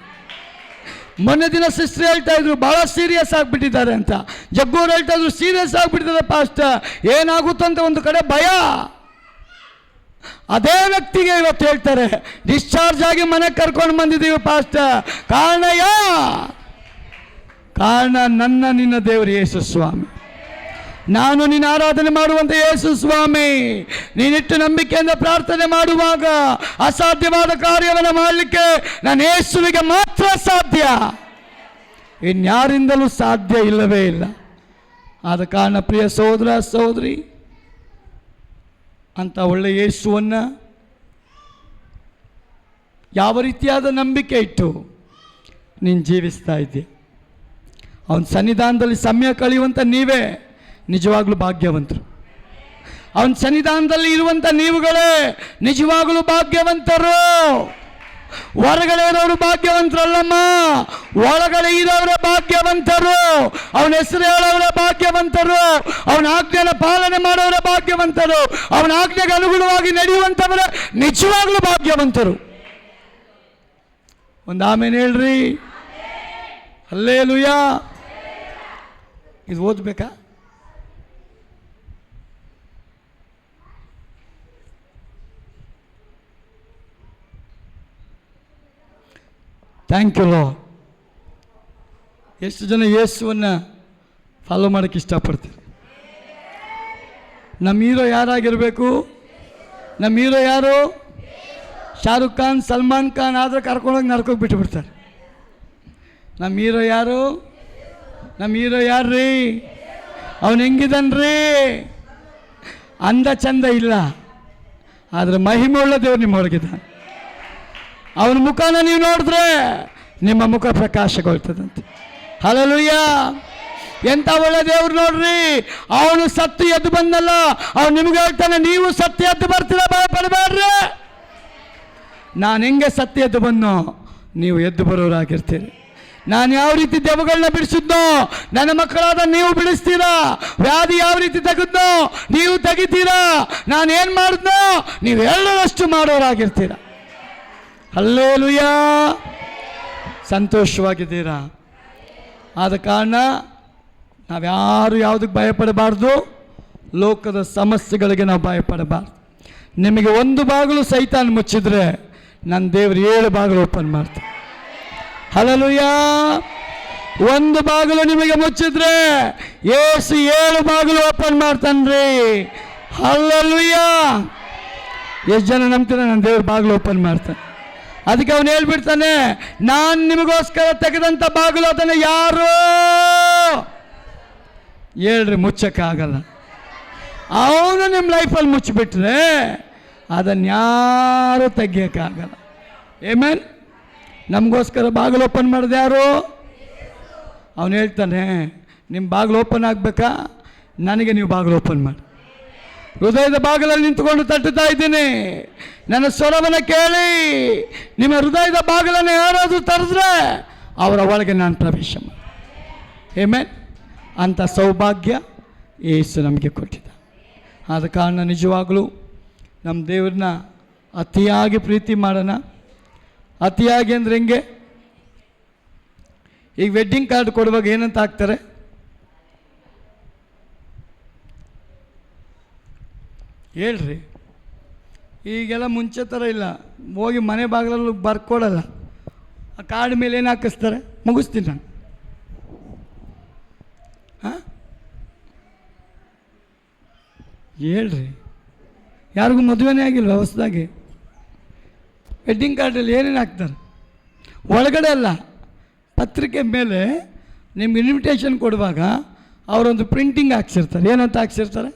ಮೊನ್ನೆ ದಿನ ಸಿಸ್ಟರ್ ಹೇಳ್ತಾ ಇದ್ರು, ಭಾಳ ಸೀರಿಯಸ್ ಆಗಿಬಿಟ್ಟಿದ್ದಾರೆ ಅಂತ. ಜಗ್ಗೂರು ಹೇಳ್ತಾ ಇದ್ರು, ಸೀರಿಯಸ್ ಆಗಿಬಿಟ್ಟಿದ್ದಾರೆ ಪಾಸ್ಟರ್, ಏನಾಗುತ್ತಂತ ಒಂದು ಕಡೆ ಭಯ. ಅದೇ ವ್ಯಕ್ತಿಗೆ ಇವತ್ತು ಹೇಳ್ತಾರೆ, ಡಿಸ್ಚಾರ್ಜ್ ಆಗಿ ಮನೆಗೆ ಕರ್ಕೊಂಡು ಬಂದಿದ್ದೀವಿ ಪಾಸ್ಟರ್. ಕಾರಣ ನನ್ನ ನಿನ್ನ ದೇವರು ಯೇಸು ಸ್ವಾಮಿ. ನಾನು ನಿನ್ನ ಆರಾಧನೆ ಮಾಡುವಂಥ ಯೇಸು ಸ್ವಾಮಿ. ನೀನಿಟ್ಟು ನಂಬಿಕೆಯಿಂದ ಪ್ರಾರ್ಥನೆ ಮಾಡುವಾಗ ಅಸಾಧ್ಯವಾದ ಕಾರ್ಯವನ್ನು ಮಾಡಲಿಕ್ಕೆ ನಾನು ಯೇಸುವಿಗೆ ಮಾತ್ರ ಸಾಧ್ಯ, ಇನ್ಯಾರಿಂದಲೂ ಸಾಧ್ಯ ಇಲ್ಲವೇ ಇಲ್ಲ. ಆದ ಕಾರಣ ಪ್ರಿಯ ಸಹೋದರ ಸಹೋದರಿ, ಅಂತ ಒಳ್ಳೆ ಯೇಸುವನ್ನು ಯಾವ ರೀತಿಯಾದ ನಂಬಿಕೆ ಇಟ್ಟು ನೀನು ಜೀವಿಸ್ತಾ ಇದ್ದೀಯ, ಅವನ ಸನ್ನಿಧಾನದಲ್ಲಿ ಸಮಯ ಕಳೆಯುವಂಥ ನೀವೇ ನಿಜವಾಗ್ಲೂ ಭಾಗ್ಯವಂತರು. ಅವನ ಸನ್ನಿಧಾನದಲ್ಲಿ ಇರುವಂಥ ನೀವುಗಳೇ ನಿಜವಾಗಲೂ ಭಾಗ್ಯವಂತರು. ಹೊರಗಡೆ ಇರೋರು ಭಾಗ್ಯವಂತರಲ್ಲಮ್ಮ, ಒಳಗಡೆ ಇರೋರೇ ಭಾಗ್ಯವಂತರು. ಅವನ ಹೆಸರು ಹೇಳೋರೇ ಭಾಗ್ಯವಂತರು. ಅವನ ಆಜ್ಞೆನ ಪಾಲನೆ ಮಾಡೋರೇ ಭಾಗ್ಯವಂತರು. ಅವನ ಆಜ್ಞೆಗೆ ಅನುಗುಣವಾಗಿ ನಡೆಯುವಂಥವರೇ ನಿಜವಾಗ್ಲೂ ಭಾಗ್ಯವಂತರು. ಒಂದು ಆಮೇಲೆ ಹೇಳ್ರಿ. ಹಲ್ಲೆಲೂಯಾ. ಇದು ಓದಬೇಕಾ? Thank you lord. ಎಷ್ಟು ಜನ ಯೇಸುವನ್ನು ಫಾಲೋ ಮಾಡೋಕ್ಕೆ ಇಷ್ಟಪಡ್ತೀರಿ? ನಮ್ಮ ಹೀರೋ ಯಾರಾಗಿರಬೇಕು? ನಮ್ಮ ಹೀರೋ ಯಾರು? ಶಾರುಖ್ ಖಾನ್, ಸಲ್ಮಾನ್ ಖಾನ್ ಆದರೆ ಕರ್ಕೊಂಡೋಗಿ ನರ್ಕೋಗಿ ಬಿಟ್ಟುಬಿಡ್ತಾರೆ. ನಮ್ಮ ಹೀರೋ ಯಾರು? ನಮ್ಮ ಹೀರೋ ಯಾರ್ರೀ? ಅವನು ಹೆಂಗಿದನ್ರಿ? ಅಂದ ಚಂದ ಇಲ್ಲ, ಆದರೆ ಮಹಿಮೆ ಉಳ್ಳ ದೇವ್ರು ನಿಮ್ಮೊಳಗಿದ್ದಾನೆ. ಅವನ ಮುಖನ ನೀವು ನೋಡಿದ್ರೆ ನಿಮ್ಮ ಮುಖ ಪ್ರಕಾಶಗೊಳ್ತದಂತೆ. ಹಲ್ಲೆಲೂಯಾ. ಎಂಥ ಒಳ್ಳೆ ದೇವ್ರು ನೋಡ್ರಿ. ಅವನು ಸತ್ತು ಎದ್ದು ಬಂದಲ್ಲ, ಅವನು ನಿಮ್ಗೆ ಹೇಳ್ತಾನೆ, ನೀವು ಸತ್ತು ಎದ್ದು ಬರ್ತೀರಾ, ಭಯಪಡಬೇಡ್ರಿ. ನಾನು ಹೆಂಗೆ ಸತ್ತು ಎದ್ದು ಬಂದೋ ನೀವು ಎದ್ದು ಬರೋರಾಗಿರ್ತೀರಿ. ನಾನು ಯಾವ ರೀತಿ ದೆವ್ವಗಳನ್ನ ಬಿಡಿಸಿದ್ನೋ ನನ್ನ ಮಕ್ಕಳಾದ ನೀವು ಬಿಡಿಸ್ತೀರಾ. ವ್ಯಾಧಿ ಯಾವ ರೀತಿ ತೆಗೆದ್ನೋ ನೀವು ತೆಗಿತೀರಾ. ನಾನೇನು ಮಾಡಿದ್ನೋ ನೀವು ಹೇಳೋರಷ್ಟು ಮಾಡೋರಾಗಿರ್ತೀರಾ. ಹಲ್ಲೆಲೂಯಾ. ಸಂತೋಷವಾಗಿದ್ದೀರಾ? ಆದ ಕಾರಣ ನಾವ್ಯಾರು ಯಾವುದಕ್ಕೆ ಭಯಪಡಬಾರ್ದು? ಲೋಕದ ಸಮಸ್ಯೆಗಳಿಗೆ ನಾವು ಭಯಪಡಬಾರ್ದು. ನಿಮಗೆ ಒಂದು ಬಾಗಿಲು ಸೈತಾನ್ ಮುಚ್ಚಿದ್ರೆ ನನ್ನ ದೇವರು 7 ಬಾಗಿಲು ಓಪನ್ ಮಾಡ್ತಾರೆ. ಹಲ್ಲೆಲೂಯಾ. ಒಂದು ಬಾಗಿಲು ನಿಮಗೆ ಮುಚ್ಚಿದ್ರೆ ಯೇಸು 7 ಬಾಗಿಲು ಓಪನ್ ಮಾಡ್ತಾನ್ರಿ. ಹಲ್ಲೆಲೂಯಾ. ಎಷ್ಟು ಜನ ನಂಬ್ತೀರ ನನ್ನ ದೇವ್ರ ಬಾಗಿಲು ಓಪನ್ ಮಾಡ್ತಾನೆ? ಅದಕ್ಕೆ ಅವನು ಹೇಳ್ಬಿಡ್ತಾನೆ, ನಾನು ನಿಮಗೋಸ್ಕರ ತೆಗೆದಂಥ ಬಾಗಿಲು ಅದನ್ನು ಯಾರು ಹೇಳ್ರಿ ಮುಚ್ಚಕ್ಕಾಗಲ್ಲ. ಅವನು ನಿಮ್ಮ ಲೈಫಲ್ಲಿ ಮುಚ್ಚಿಬಿಟ್ರೆ ಅದನ್ಯಾರು ತೆಗಿಯೋಕ್ಕಾಗಲ್ಲ. ಆಮೆನ್. ನಮಗೋಸ್ಕರ ಬಾಗಿಲು ಓಪನ್ ಮಾಡಿದೆ ಯಾರು? ಅವನು ಹೇಳ್ತಾನೆ, ನಿಮ್ಮ ಬಾಗಿಲು ಓಪನ್ ಆಗಬೇಕಾ? ನನಗೆ ನೀವು ಬಾಗಿಲು ಓಪನ್ ಮಾಡಿ. ಹೃದಯದ ಬಾಗಿಲಲ್ಲಿ ನಿಂತ್ಕೊಂಡು ತಟ್ಟುತ್ತಾ ಇದ್ದೀನಿ. ನನ್ನ ಸ್ವರವನ್ನು ಕೇಳಿ ನಿಮ್ಮ ಹೃದಯದ ಬಾಗಿಲನ್ನು ಯಾರಾದರೂ ತೆರೆದ್ರೆ ಅವರ ಒಳಗೆ ನಾನು ಪ್ರವೇಶ ಮಾಡಿ. ಆಮೆನ್. ಅಂಥ ಸೌಭಾಗ್ಯ ಯೇಸು ನಮಗೆ ಕೊಟ್ಟಿದ್ದ. ಆದ ಕಾರಣ ನಿಜವಾಗಲೂ ನಮ್ಮ ದೇವ್ರನ್ನ ಅತಿಯಾಗಿ ಪ್ರೀತಿ ಮಾಡೋಣ. ಅತಿಯಾಗಿ ಅಂದರೆ ಹೆಂಗೆ? ಈಗ ವೆಡ್ಡಿಂಗ್ ಕಾರ್ಡ್ ಕೊಡುವಾಗ ಏನಂತ ಹಾಕ್ತಾರೆ? ಹೇಳ್ರಿ. ಈಗೆಲ್ಲ ಮುಂಚೆ ಥರ ಇಲ್ಲ, ಹೋಗಿ ಮನೆ ಬಾಗಿಲಲ್ಲಿ ಬರ್ಕೊಡಲ್ಲ. ಆ ಕಾರ್ಡ್ ಮೇಲೆ ಏನು ಹಾಕಿಸ್ತಾರೆ? ಮುಗಿಸ್ತೀನಿ ನಾನು. ಹಾಂ ಹೇಳ್ರಿ. ಯಾರಿಗೂ ಮದುವೆನೇ ಆಗಿಲ್ಲ ಹೊಸದಾಗಿ. ವೆಡ್ಡಿಂಗ್ ಕಾರ್ಡಲ್ಲಿ ಏನೇನು ಹಾಕ್ತಾರೆ? ಒಳಗಡೆ ಅಲ್ಲ, ಪತ್ರಿಕೆ ಮೇಲೆ ನಿಮ್ಗೆ ಇನ್ವಿಟೇಷನ್ ಕೊಡುವಾಗ ಅವರೊಂದು ಪ್ರಿಂಟಿಂಗ್ ಹಾಕ್ಸಿರ್ತಾರೆ. ಏನಂತ ಹಾಕ್ಸಿರ್ತಾರೆ?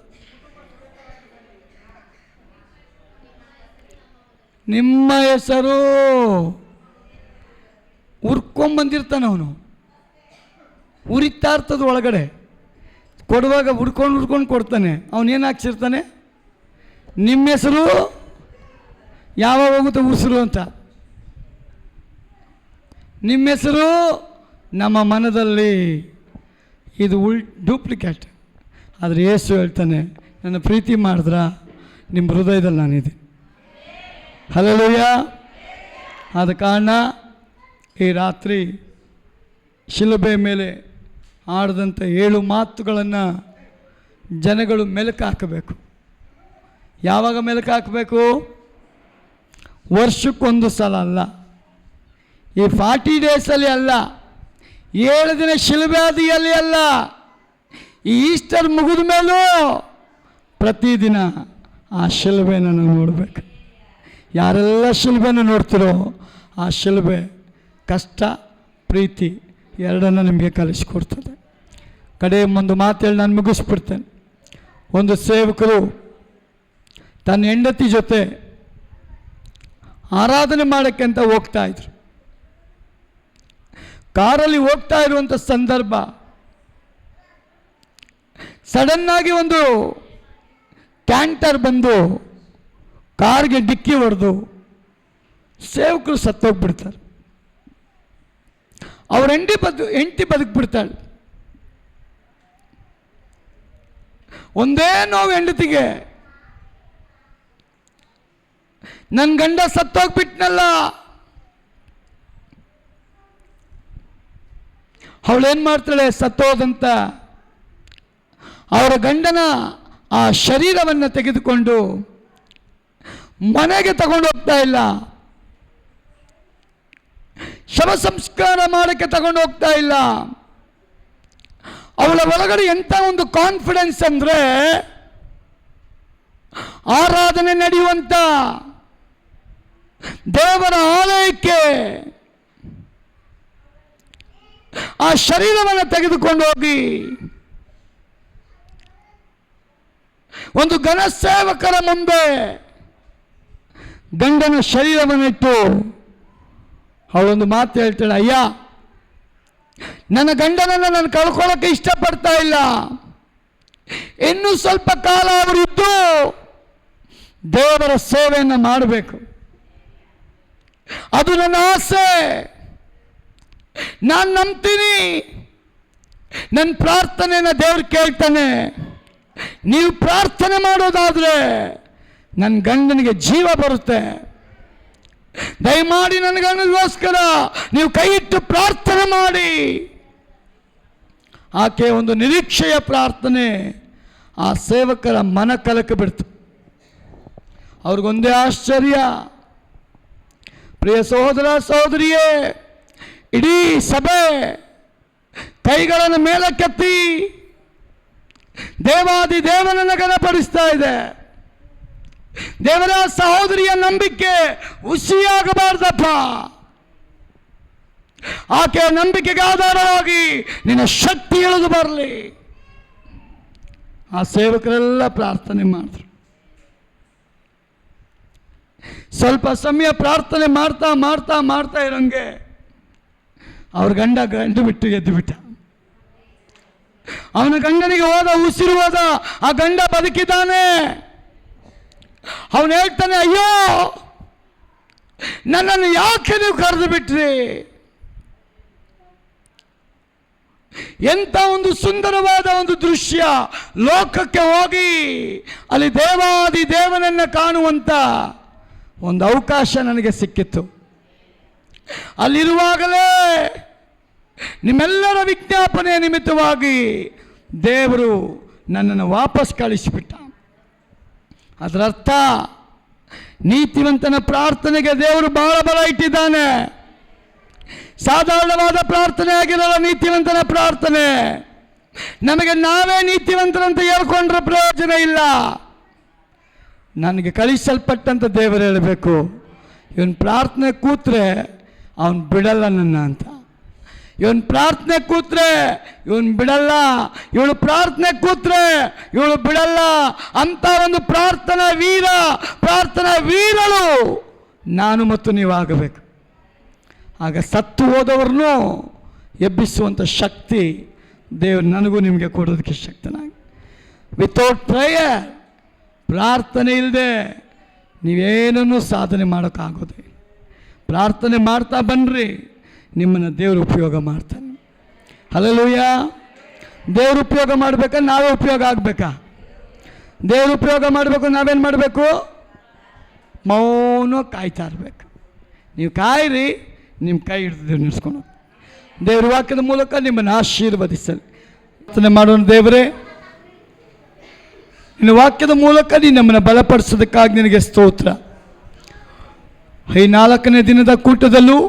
ನಿಮ್ಮ ಹೆಸರು. ಹುರ್ಕೊಂಬಂದಿರ್ತಾನೆ ಅವನು, ಉರಿತಾ ಇರ್ತದೆ ಒಳಗಡೆ. ಕೊಡುವಾಗ ಹುಡ್ಕೊಂಡು ಕೊಡ್ತಾನೆ. ಅವನೇನು ಹಾಕ್ಸಿರ್ತಾನೆ? ನಿಮ್ಮ ಹೆಸರು ಯಾವಾಗ ಹೋಗುತ್ತೆ ಉಸಿರು ಅಂತ. ನಿಮ್ಮ ಹೆಸರು ನಮ್ಮ ಮನದಲ್ಲಿ. ಇದು ಡೂಪ್ಲಿಕೇಟ್. ಆದರೆ ಯೇಸು ಹೇಳ್ತಾನೆ, ನನ್ನ ಪ್ರೀತಿ ಮಾಡಿದ್ರ ನಿಮ್ಮ ಹೃದಯದಲ್ಲಿ ನಾನಿದೆ. ಹಲ್ಲೆಲೂಯಾ. ಆದ ಕಾರಣ ಈ ರಾತ್ರಿ ಶಿಲುಬೆ ಮೇಲೆ ಆಡಿದಂಥ 7 ಮಾತುಗಳನ್ನು ಜನಗಳು ಮೆಲುಕು ಹಾಕಬೇಕು. ಯಾವಾಗ ಮೆಲುಕು ಹಾಕಬೇಕು? ವರ್ಷಕ್ಕೊಂದು ಸಲ ಅಲ್ಲ, ಈ 40 ಡೇಸಲ್ಲಿ ಅಲ್ಲ, 7 ದಿನ ಶಿಲುಬೆ ಹಾದಿಯಲ್ಲಿ ಅಲ್ಲ, ಈ ಈಸ್ಟರ್ ಮುಗಿದ ಮೇಲೂ ಪ್ರತಿದಿನ ಆ ಶಿಲುಬೆನ ನಾವು ನೋಡಬೇಕು. ಯಾರೆಲ್ಲ ಶಿಲುಬೆನ ನೋಡ್ತಿರೋ ಆ ಶಿಲುಬೆ ಕಷ್ಟ ಪ್ರೀತಿ ಎರಡನ್ನು ನಿಮಗೆ ಕಲಿಸ್ಕೊಡ್ತದೆ. ಕಡೆ ಒಂದು ಮಾತೇಳಿ ನಾನು ಮುಗಿಸ್ಬಿಡ್ತೇನೆ. ಒಂದು ಸೇವಕರು ತನ್ನ ಹೆಂಡತಿ ಜೊತೆ ಆರಾಧನೆ ಮಾಡೋಕ್ಕೆ ಅಂತ ಹೋಗ್ತಾಯಿದ್ರು. ಕಾರಲ್ಲಿ ಹೋಗ್ತಾ ಇರುವಂಥ ಸಂದರ್ಭ ಸಡನ್ನಾಗಿ ಒಂದು ಕ್ಯಾಂಟರ್ ಬಂದು ಕಾರ್ಗೆ ಡಿಕ್ಕಿ ಹೊಡೆದು ಸೇವಕರು ಸತ್ತೋಗ್ಬಿಡ್ತಾರೆ. ಅವ್ರ ಹೆಂಡತಿ ಬದುಕ್ಬಿಡ್ತಾಳೆ. ಒಂದೇ ನೋವು ಹೆಂಡತಿಗೆ, ನನ್ನ ಗಂಡ ಸತ್ತೋಗ್ಬಿಟ್ನಲ್ಲ. ಅವಳೇನು ಮಾಡ್ತಾಳೆ? ಸತ್ತೋದಂತ ಅವರ ಗಂಡನ ಆ ಶರೀರವನ್ನು ತೆಗೆದುಕೊಂಡು ಮನೆಗೆ ತಗೊಂಡು ಹೋಗ್ತಾ ಇಲ್ಲ, ಶವ ಸಂಸ್ಕಾರ ಮಾಡೋಕ್ಕೆ ತಗೊಂಡು ಹೋಗ್ತಾ ಇಲ್ಲ. ಅವಳ ಒಳಗಡೆ ಎಂಥ ಒಂದು ಕಾನ್ಫಿಡೆನ್ಸ್ ಅಂದರೆ, ಆರಾಧನೆ ನಡೆಯುವಂಥ ದೇವರ ಆಲಯಕ್ಕೆ ಆ ಶರೀರವನ್ನು ತೆಗೆದುಕೊಂಡು ಹೋಗಿ ಒಂದು ಘನ ಸೇವಕರ ಮುಂದೆ ಗಂಡನ ಶರೀರವನ್ನಿಟ್ಟು ಅವಳೊಂದು ಮಾತು ಹೇಳ್ತಾಳೆ, ಅಯ್ಯ, ನನ್ನ ಗಂಡನನ್ನು ನಾನು ಕಳ್ಕೊಳ್ಳೋಕ್ಕೆ ಇಷ್ಟಪಡ್ತಾ ಇಲ್ಲ. ಇನ್ನೂ ಸ್ವಲ್ಪ ಕಾಲ ಅವರಿದ್ದು ದೇವರ ಸೇವೆಯನ್ನು ಮಾಡಬೇಕು. ಅದು ನನ್ನ ಆಸೆ. ನಾನು ನಂಬ್ತೀನಿ, ನನ್ನ ಪ್ರಾರ್ಥನೆಯನ್ನು ದೇವ್ರು ಕೇಳ್ತಾನೆ. ನೀವು ಪ್ರಾರ್ಥನೆ ಮಾಡೋದಾದರೆ ನನ್ನ ಗಂಡನಿಗೆ ಜೀವ ಬರುತ್ತೆ. ದಯಮಾಡಿ ನನ್ನ ಗಂಡನಿಗೋಸ್ಕರ ನೀವು ಕೈ ಇಟ್ಟು ಪ್ರಾರ್ಥನೆ ಮಾಡಿ. ಆಕೆ ಒಂದು ನಿರೀಕ್ಷೆಯ ಪ್ರಾರ್ಥನೆ ಆ ಸೇವಕರ ಮನ ಕಲಕ ಬಿಡ್ತು. ಅವ್ರಿಗೊಂದೇ ಆಶ್ಚರ್ಯ. ಪ್ರಿಯ ಸಹೋದರ ಸಹೋದರಿಯೇ, ಇಡೀ ಸಭೆ ಕೈಗಳನ್ನು ಮೇಲಕ್ಕೆತ್ತಿ ದೇವಾದಿ ದೇವನನ್ನು ಘನಪಡಿಸ್ತಾ ಇದೆ. ದೇವರ ಸಹೋದರಿಯ ನಂಬಿಕೆ ಹುಸಿಯಾಗಬಾರ್ದಪ್ಪ. ಆಕೆ ನಂಬಿಕೆಗೆ ಆಧಾರವಾಗಿ ನಿನ್ನ ಶಕ್ತಿ ಇಳಿದು ಬರಲಿ. ಆ ಸೇವಕರೆಲ್ಲ ಪ್ರಾರ್ಥನೆ ಮಾಡಿದ್ರು. ಸ್ವಲ್ಪ ಸಮಯ ಪ್ರಾರ್ಥನೆ ಮಾಡ್ತಾ ಮಾಡ್ತಾ ಮಾಡ್ತಾ ಇರೋಂಗೆ ಅವ್ರ ಗಂಡು ಬಿಟ್ಟು ಎದ್ದು ಬಿಟ್ಟ. ಅವನ ಗಂಡನಿಗೆ ಹೋದ ಉಸಿರು ಹೋದ. ಆ ಗಂಡ ಬದುಕಿದ್ದಾನೆ. ಅವನು ಹೇಳ್ತಾನೆ, ಅಯ್ಯೋ ನನ್ನನ್ನು ಯಾಕೆ ನೀವು ಕರೆದು ಬಿಟ್ರಿ? ಎಂಥ ಒಂದು ಸುಂದರವಾದ ಒಂದು ದೃಶ್ಯ. ಲೋಕಕ್ಕೆ ಹೋಗಿ ಅಲ್ಲಿ ದೇವಾದಿ ದೇವನನ್ನು ಕಾಣುವಂಥ ಒಂದು ಅವಕಾಶ ನನಗೆ ಸಿಕ್ಕಿತ್ತು. ಅಲ್ಲಿರುವಾಗಲೇ ನಿಮ್ಮೆಲ್ಲರ ವಿಜ್ಞಾಪನೆ ನಿಮಿತ್ತವಾಗಿ ದೇವರು ನನ್ನನ್ನು ವಾಪಸ್ ಕಳಿಸಿಬಿಟ್ಟ. ಅದರ ಅರ್ಥ, ನೀತಿವಂತನ ಪ್ರಾರ್ಥನೆಗೆ ದೇವರು ಬಹಳ ಬಲ ಇಟ್ಟಿದ್ದಾನೆ. ಸಾಧಾರಣವಾದ ಪ್ರಾರ್ಥನೆ ಆಗಿರಲ್ಲ ನೀತಿವಂತನ ಪ್ರಾರ್ಥನೆ. ನಮಗೆ ನಾವೇ ನೀತಿವಂತರಂತ ಹೇಳ್ಕೊಂಡ್ರೆ ಪ್ರಯೋಜನ ಇಲ್ಲ. ನನಗೆ ಕಳಿಸಲ್ಪಟ್ಟಂತ ದೇವರು ಹೇಳಬೇಕು, ಇವನು ಪ್ರಾರ್ಥನೆ ಕೂತ್ರೆ ಅವನು ಬಿಡಲ್ಲ ನನ್ನ ಅಂತ. ಇವನು ಪ್ರಾರ್ಥನೆ ಕೂತ್ರೆ ಇವನು ಬಿಡಲ್ಲ, ಇವಳು ಪ್ರಾರ್ಥನೆ ಕೂತ್ರೆ ಇವಳು ಬಿಡಲ್ಲ ಅಂತ ಒಂದು ಪ್ರಾರ್ಥನಾ ವೀರಳು ನಾನು ಮತ್ತು ನೀವು ಆಗಬೇಕು. ಆಗ ಸತ್ತು ಹೋದವ್ರನ್ನೂ ಎಬ್ಬಿಸುವಂಥ ಶಕ್ತಿ ದೇವರು ನನಗೂ ನಿಮಗೆ ಕೊಡೋದಕ್ಕೆ ಶಕ್ತನಾಗಿ. ವಿತೌಟ್ ಪ್ರೇಯರ್, ಪ್ರಾರ್ಥನೆ ಇಲ್ಲದೆ ನೀವೇನನ್ನೂ ಸಾಧನೆ ಮಾಡೋಕ್ಕಾಗೋದೆ. ಪ್ರಾರ್ಥನೆ ಮಾಡ್ತಾ ಬನ್ನಿರಿ, ನಿಮ್ಮನ್ನು ದೇವರು ಉಪಯೋಗ ಮಾಡ್ತಾನೆ. ಹಲ್ಲೆಲೂಯಾ. ದೇವರು ಉಪಯೋಗ ಮಾಡಬೇಕಾ ನಾವೇ ಉಪಯೋಗ ಆಗಬೇಕಾ? ದೇವರು ಉಪಯೋಗ ಮಾಡಬೇಕು, ನಾವೇನು ಮಾಡಬೇಕು? ಮೌನ ಕಾಯ್ತಾ ಇರಬೇಕು. ನೀವು ಕಾಯಿರಿ, ನಿಮ್ಮ ಕೈ ಹಿಡಿದು ನಿಲ್ಲಿಸ್ಕೊಂಡು ದೇವ್ರ ವಾಕ್ಯದ ಮೂಲಕ ನಿಮ್ಮನ್ನು ಆಶೀರ್ವದಿಸಲಿ. ಪ್ರಾರ್ಥನೆ ಮಾಡೋಣ. ದೇವರೇ, ನಿನ್ನ ವಾಕ್ಯದ ಮೂಲಕ ನೀನು ನಮ್ಮನ್ನು ಬಲಪಡಿಸೋದಕ್ಕಾಗಿ ನಿನಗೆ ಸ್ತೋತ್ರ. ಈ 4ನೇ ದಿನದ ಕೂಟದಲ್ಲೂ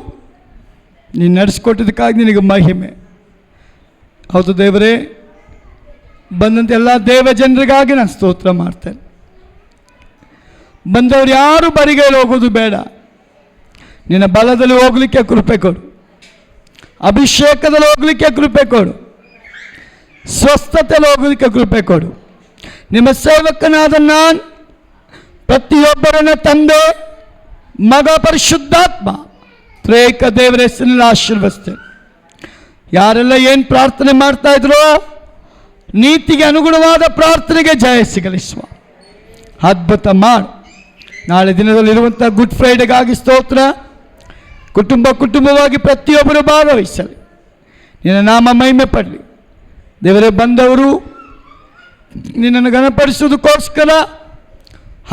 ನೀನು ನಡೆಸ್ಕೊಟ್ಟಿದ್ದಕ್ಕಾಗಿ ನಿನಗೆ ಮಹಿಮೆ. ಹೌದು ದೇವರೇ, ಬಂದಂಥ ಎಲ್ಲ ದೇವ ಜನರಿಗಾಗಿ ನಾನು ಸ್ತೋತ್ರ ಮಾಡ್ತೇನೆ. ಬಂದವರು ಯಾರು ಬರಿಗೈಲಿ ಹೋಗೋದು ಬೇಡ. ನಿನ್ನ ಬಲದಲ್ಲಿ ಹೋಗಲಿಕ್ಕೆ ಕೃಪೆ ಕೊಡು, ಅಭಿಷೇಕದಲ್ಲಿ ಹೋಗಲಿಕ್ಕೆ ಕೃಪೆ ಕೊಡು, ಸ್ವಸ್ಥತೆಯಲ್ಲಿ ಹೋಗಲಿಕ್ಕೆ ಕೃಪೆ ಕೊಡು. ನಿಮ್ಮ ಸೇವಕನಾದ ನಾನು ಪ್ರತಿಯೊಬ್ಬರನ್ನ ತಂದೆ, ಮಗ, ಪರಿಶುದ್ಧಾತ್ಮ ತ್ರೇಕ ದೇವರ ಹೆಸರಿನಲ್ಲಿ ಆಶೀರ್ವದಿಸ್ತೇನೆ. ಯಾರೆಲ್ಲ ಏನು ಪ್ರಾರ್ಥನೆ ಮಾಡ್ತಾ ಇದ್ರು, ನೀತಿಗೆ ಅನುಗುಣವಾದ ಪ್ರಾರ್ಥನೆಗೆ ಜಯ ಸಿಗಲಿ ಸ್ವಾಮಿ. ಅದ್ಭುತ ಮಾಡು. ನಾಳೆ ದಿನದಲ್ಲಿರುವಂಥ ಗುಡ್ ಫ್ರೈಡೆಗಾಗಿ ಸ್ತೋತ್ರ. ಕುಟುಂಬವಾಗಿ ಪ್ರತಿಯೊಬ್ಬರು ಭಾಗವಹಿಸಲಿ. ನಿನ್ನ ನಾಮ ಮಹಿಮೆ ಪಡಲಿ. ದೇವರೇ, ಬಂದವರು ನಿನ್ನನ್ನು ಗಣಪಡಿಸೋದಕ್ಕೋಸ್ಕರ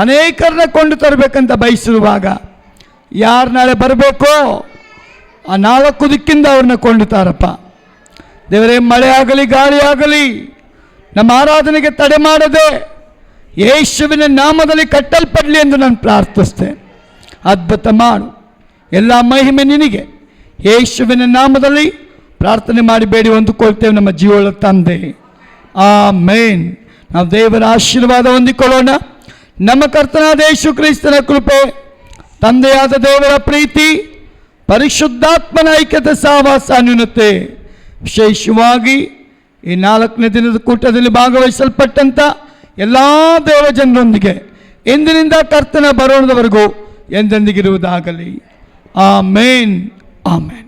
ಅನೇಕರನ್ನ ಕೊಂಡು ತರಬೇಕಂತ ಬಯಸಿರುವಾಗ, ಯಾರು ನಾಳೆ ಬರಬೇಕೋ ಆ 4 ದಿಕ್ಕಿಂದ ಅವ್ರನ್ನ ಕೊಂಡು ತಾರಪ್ಪ. ದೇವರೇ, ಮಳೆ ಆಗಲಿ ಗಾಳಿ ಆಗಲಿ ನಮ್ಮ ಆರಾಧನೆಗೆ ತಡೆ ಮಾಡದೆ ಯೇಸುವಿನ ನಾಮದಲ್ಲಿ ಕಟ್ಟಲ್ಪಡಲಿ ಎಂದು ನಾನು ಪ್ರಾರ್ಥಿಸ್ತೇನೆ. ಅದ್ಭುತ ಮಾಡು. ಎಲ್ಲ ಮಹಿಮೆ ನಿನಗೆ. ಯೇಸುವಿನ ನಾಮದಲ್ಲಿ ಪ್ರಾರ್ಥನೆ ಮಾಡಿ ಬೇಡಿ ಹೊಂದಿಕೊಳ್ತೇವೆ ನಮ್ಮ ಜೀವಳ ತಂದೆ. ಆಮೇನ್. ನಾವು ದೇವರ ಆಶೀರ್ವಾದ ಹೊಂದಿಕೊಳ್ಳೋಣ. ನಮ್ಮ ಕರ್ತನಾದ ಯೇಸು ಕ್ರಿಸ್ತನ ಕೃಪೆ, ತಂದೆಯಾದ ದೇವರ ಪ್ರೀತಿ, ಪರಿಶುದ್ಧಾತ್ಮನ ಐಕ್ಯತೆ, ಸಹವಾಸ, ಅನ್ಯೋನ್ಯತೆ ವಿಶೇಷವಾಗಿ ಈ 4ನೇ ದಿನದ ಕೂಟದಲ್ಲಿ ಭಾಗವಹಿಸಲ್ಪಟ್ಟಂಥ ಎಲ್ಲ ದೇವಜನರೊಂದಿಗೆ ಎಂದಿನಿಂದ ಕರ್ತನ ಬರೋಣದವರೆಗೂ ಎಂದೆಂದಿಗಿರುವುದಾಗಲಿ. ಆಮೇನ್, ಆಮೇನ್.